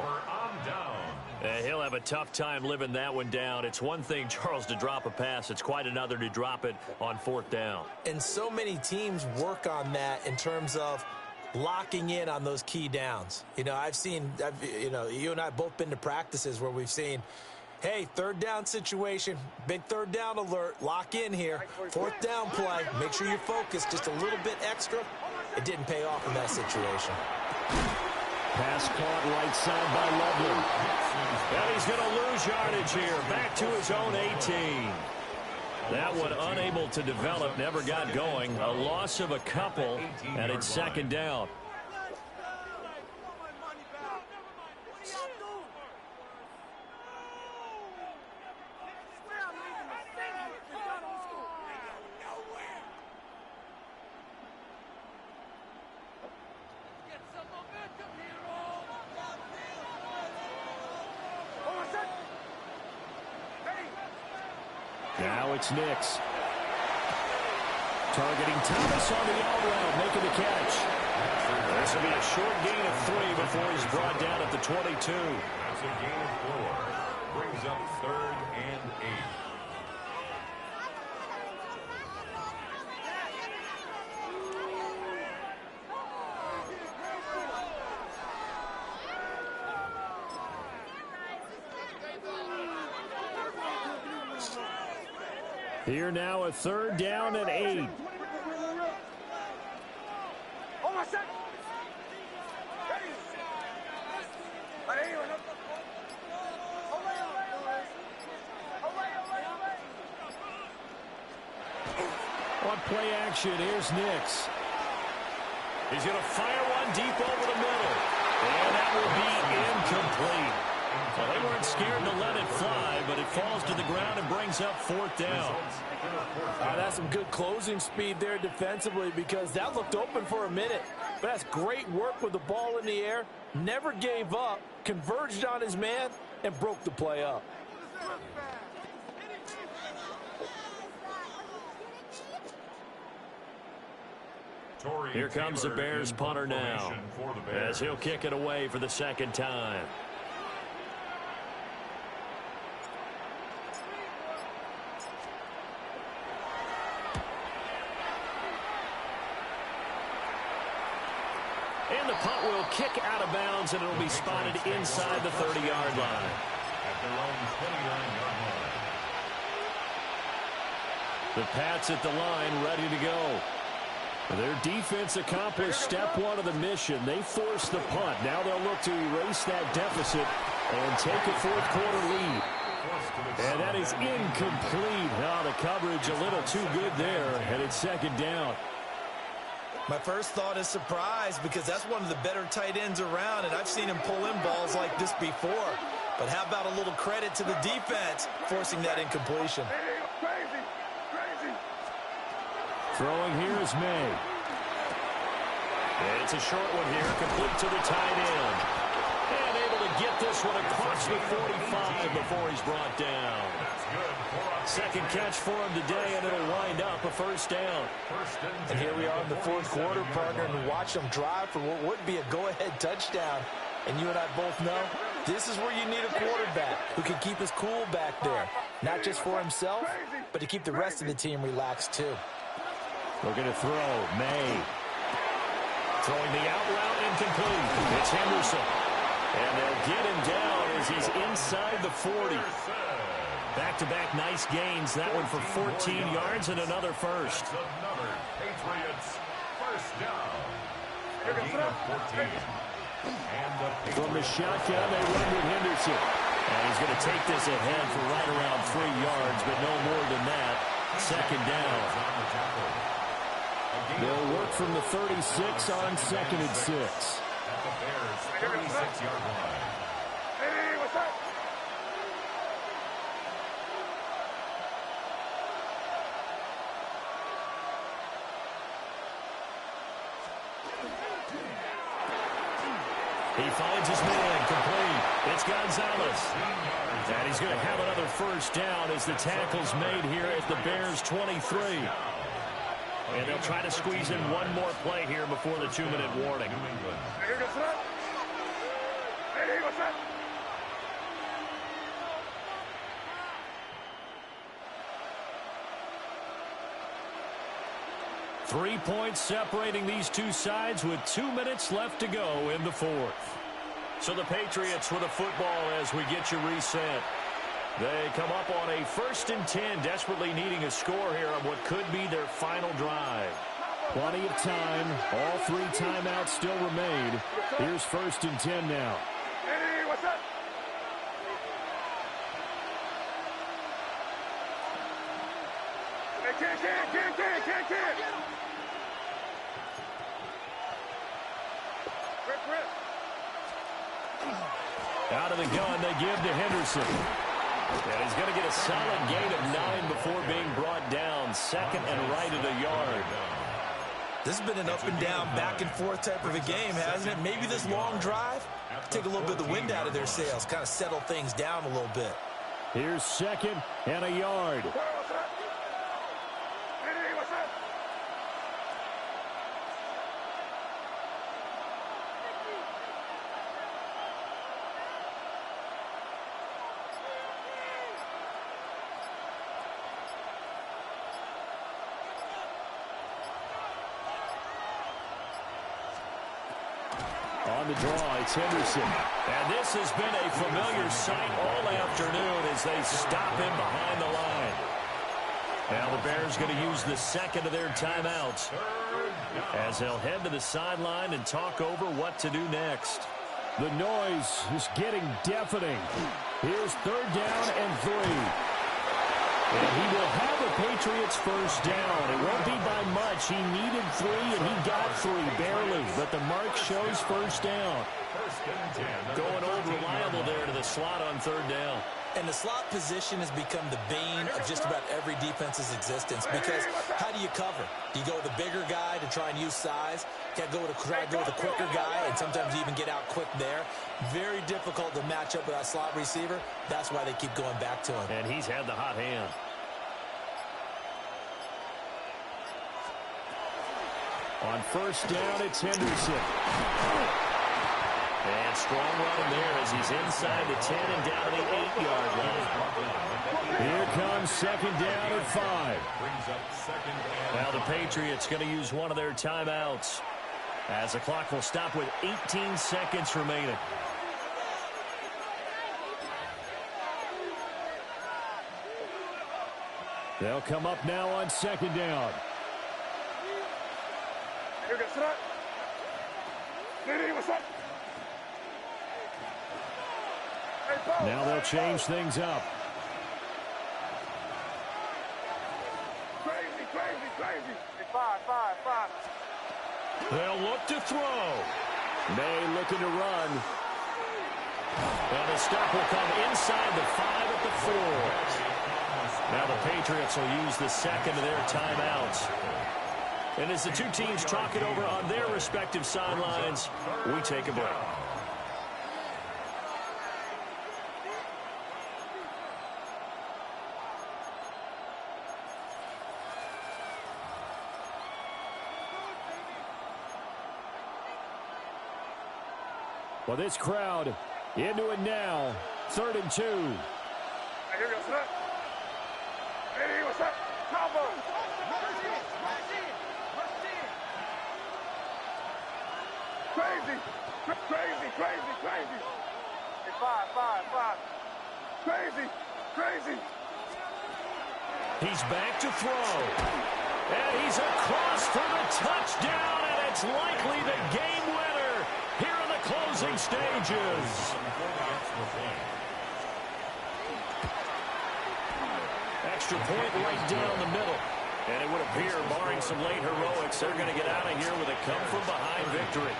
Speaker 1: He'll have a tough time living that one down. It's one thing, Charles, to drop a pass. It's quite another to drop it on fourth down.
Speaker 3: And so many teams work on that in terms of locking in on those key downs. You know, you and I both been to practices where we've seen, hey, third down situation, big third down alert, lock in here. Fourth down play, make sure you're focused just a little bit extra. It didn't pay off in that situation.
Speaker 7: Pass caught right side by Loveland.
Speaker 1: And he's going to lose yardage here. Back to his own 18. That one unable to develop, never got going. A loss of a couple, and it's second down.
Speaker 7: Now it's Nix. Targeting Thomas on the out route, making the catch. This will be a short gain of 3 before he's brought down at the 22.
Speaker 4: That's a gain of 4. Brings up 3rd and 8.
Speaker 7: Here now a 3rd down and 8. On play action, here's Nix.
Speaker 1: He's going to fire one deep over the middle. And that will be incomplete. Well, they weren't scared to let it fly, but it falls to the ground and brings up 4th down.
Speaker 3: That's some good closing speed there defensively, because that looked open for a minute. But that's great work with the ball in the air. Never gave up, converged on his man, and broke the play up.
Speaker 1: Here comes the Bears punter now, as he'll kick it away for the second time. And the punt will kick out of bounds, and it'll be spotted inside the 30-yard line.
Speaker 4: At their own 29-yard line.
Speaker 1: The Pats at the line, ready to go. Their defense accomplished step 1 of the mission. They forced the punt. Now they'll look to erase that deficit and take a fourth quarter lead. And that is incomplete. Now the coverage a little too good there, and it's second down.
Speaker 2: My first thought is surprise, because that's one of the better tight ends around, and I've seen him pull in balls like this before. But how about a little credit to the defense forcing that incompletion?
Speaker 1: Throwing here is May. And it's a short one here, complete to the tight end. And able to get this one across the 45 before he's brought down. Second catch for him today, and it'll wind up a first down.
Speaker 3: And here we are in the fourth quarter, partner, and watch them drive for what would be a go-ahead touchdown. And you and I both know this is where you need a quarterback who can keep his cool back there. Not just for himself, but to keep the rest of the team relaxed too.
Speaker 1: Looking to throw, May. Throwing the out route, incomplete. It's Henderson. And they'll get him down as he's inside the 40. Back-to-back nice gains. That one for 14 yards and another first.
Speaker 4: Another Patriots first down. A gain of 14. And
Speaker 1: from the shotgun, they run with Henderson. And he's going to take this ahead for right around 3 yards, but no more than that. Second down. They'll work from the 36 on 2nd and 6.
Speaker 4: At the Bears' 36-yard line.
Speaker 5: Hey, what's up?
Speaker 1: He finds his man, complete. It's Gonzalez. And he's going to have another first down as the tackle's made here at the Bears' 23. And they'll try to squeeze in one more play here before the 2-minute warning.
Speaker 5: Ready, set. Ready, set.
Speaker 1: 3 points separating these two sides with 2 minutes left to go in the fourth. So the Patriots with a football as we get you reset. They come up on a 1st and 10, desperately needing a score here on what could be their final drive.
Speaker 7: Plenty of time. All 3 timeouts still remain. Here's 1st and 10 now.
Speaker 5: Ready, what's up? Hey, kid. Rip.
Speaker 1: Out of the gun, they give to Henderson. And he's going to get a solid gain of 9 before being brought down. 2nd and right at a yard.
Speaker 2: This has been an up and down, back and forth type of a game, hasn't it? Maybe this long drive, take a little bit of the wind out of their sails, kind of settle things down a little bit.
Speaker 7: Here's 2nd and a yard.
Speaker 5: What's up? Ready, what's up?
Speaker 7: On the draw, it's Henderson.
Speaker 1: And this has been a familiar sight all afternoon as they stop him behind the line. Now the Bears going to use the 2nd of their timeouts as they'll head to the sideline and talk over what to do next.
Speaker 7: The noise is getting deafening. Here's 3rd down and 3. And he will have the Patriots 1st down. It won't be by much. He needed 3, and he got 3, barely. But the mark shows 1st down.
Speaker 1: Going old reliable there to the slot on 3rd down.
Speaker 2: And the slot position has become the bane of just about every defense's existence because how do you cover? Do you go with a bigger guy to try and use size? You got to try to go with a quicker guy and sometimes even get out quick there. Very difficult to match up with that slot receiver. That's why they keep going back to him.
Speaker 1: And he's had the hot hand.
Speaker 7: On 1st down, it's Henderson.
Speaker 1: And strong running there as he's inside the 10 and down to the 8-yard line.
Speaker 7: Here comes 2nd down at 5.
Speaker 1: Now the Patriots going to use one of their timeouts as the clock will stop with 18 seconds remaining.
Speaker 7: They'll come up now on 2nd down.
Speaker 5: Ready, what's up?
Speaker 7: Now they'll change things up.
Speaker 5: Crazy. Hey, five.
Speaker 1: They'll look to throw.
Speaker 7: May looking to run.
Speaker 1: And the stop will come inside the 5 at the 4. Now the Patriots will use the 2nd of their timeouts. And as the two teams talk it over on their respective sidelines, we take a break.
Speaker 7: Well, this crowd into it now. 3rd and 2.
Speaker 5: Ready, what's up? Combo. Crazy. Hey, five. Crazy.
Speaker 1: He's back to throw. And he's across for the touchdown, and it's likely the game winner here in the closing stages. Extra point right down the middle. And it would appear, barring some late heroics, they're going to get out of here with a come-from-behind victory.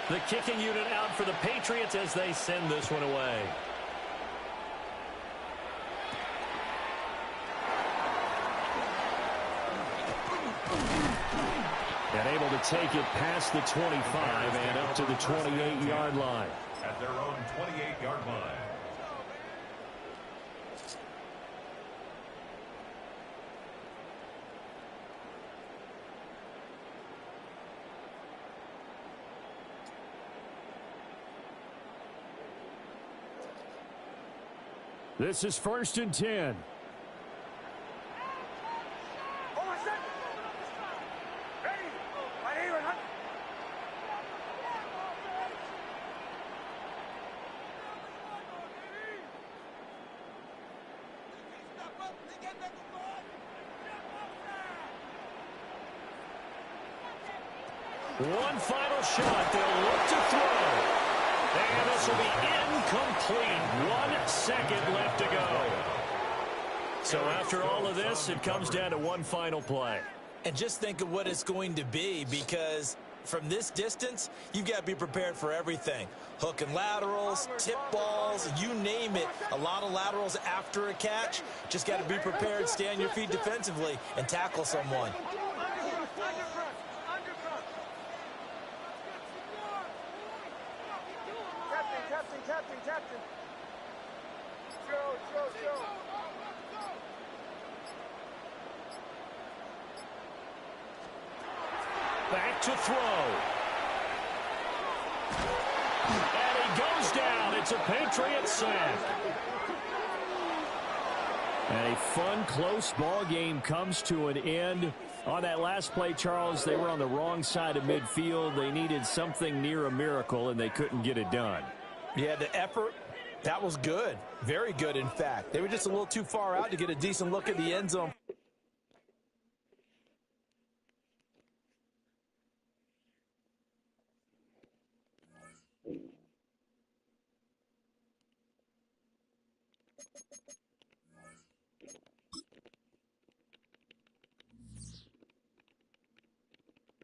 Speaker 1: The kicking unit out for the Patriots as they send this one away.
Speaker 7: And able to take it past the 25 and up to the 28-yard line.
Speaker 4: At their own 28-yard line.
Speaker 7: This is 1st and 10.
Speaker 1: One final shot. They'll look to throw. And this will be incomplete. 1 second left to go. So after all of this, it comes down to one final play.
Speaker 2: And just think of what it's going to be, because from this distance, you've got to be prepared for everything. Hook and laterals, tip balls, you name it. A lot of laterals after a catch. Just got to be prepared, stay on your feet defensively, and tackle someone.
Speaker 5: Captain. Joe.
Speaker 1: Back to throw. And he goes down. It's a Patriots sack.
Speaker 7: And a fun, close ball game comes to an end. On that last play, Charles, they were on the wrong side of midfield. They needed something near a miracle, and they couldn't get it done.
Speaker 3: Yeah, the effort, that was good. Very good, in fact. They were just a little too far out to get a decent look at the end zone.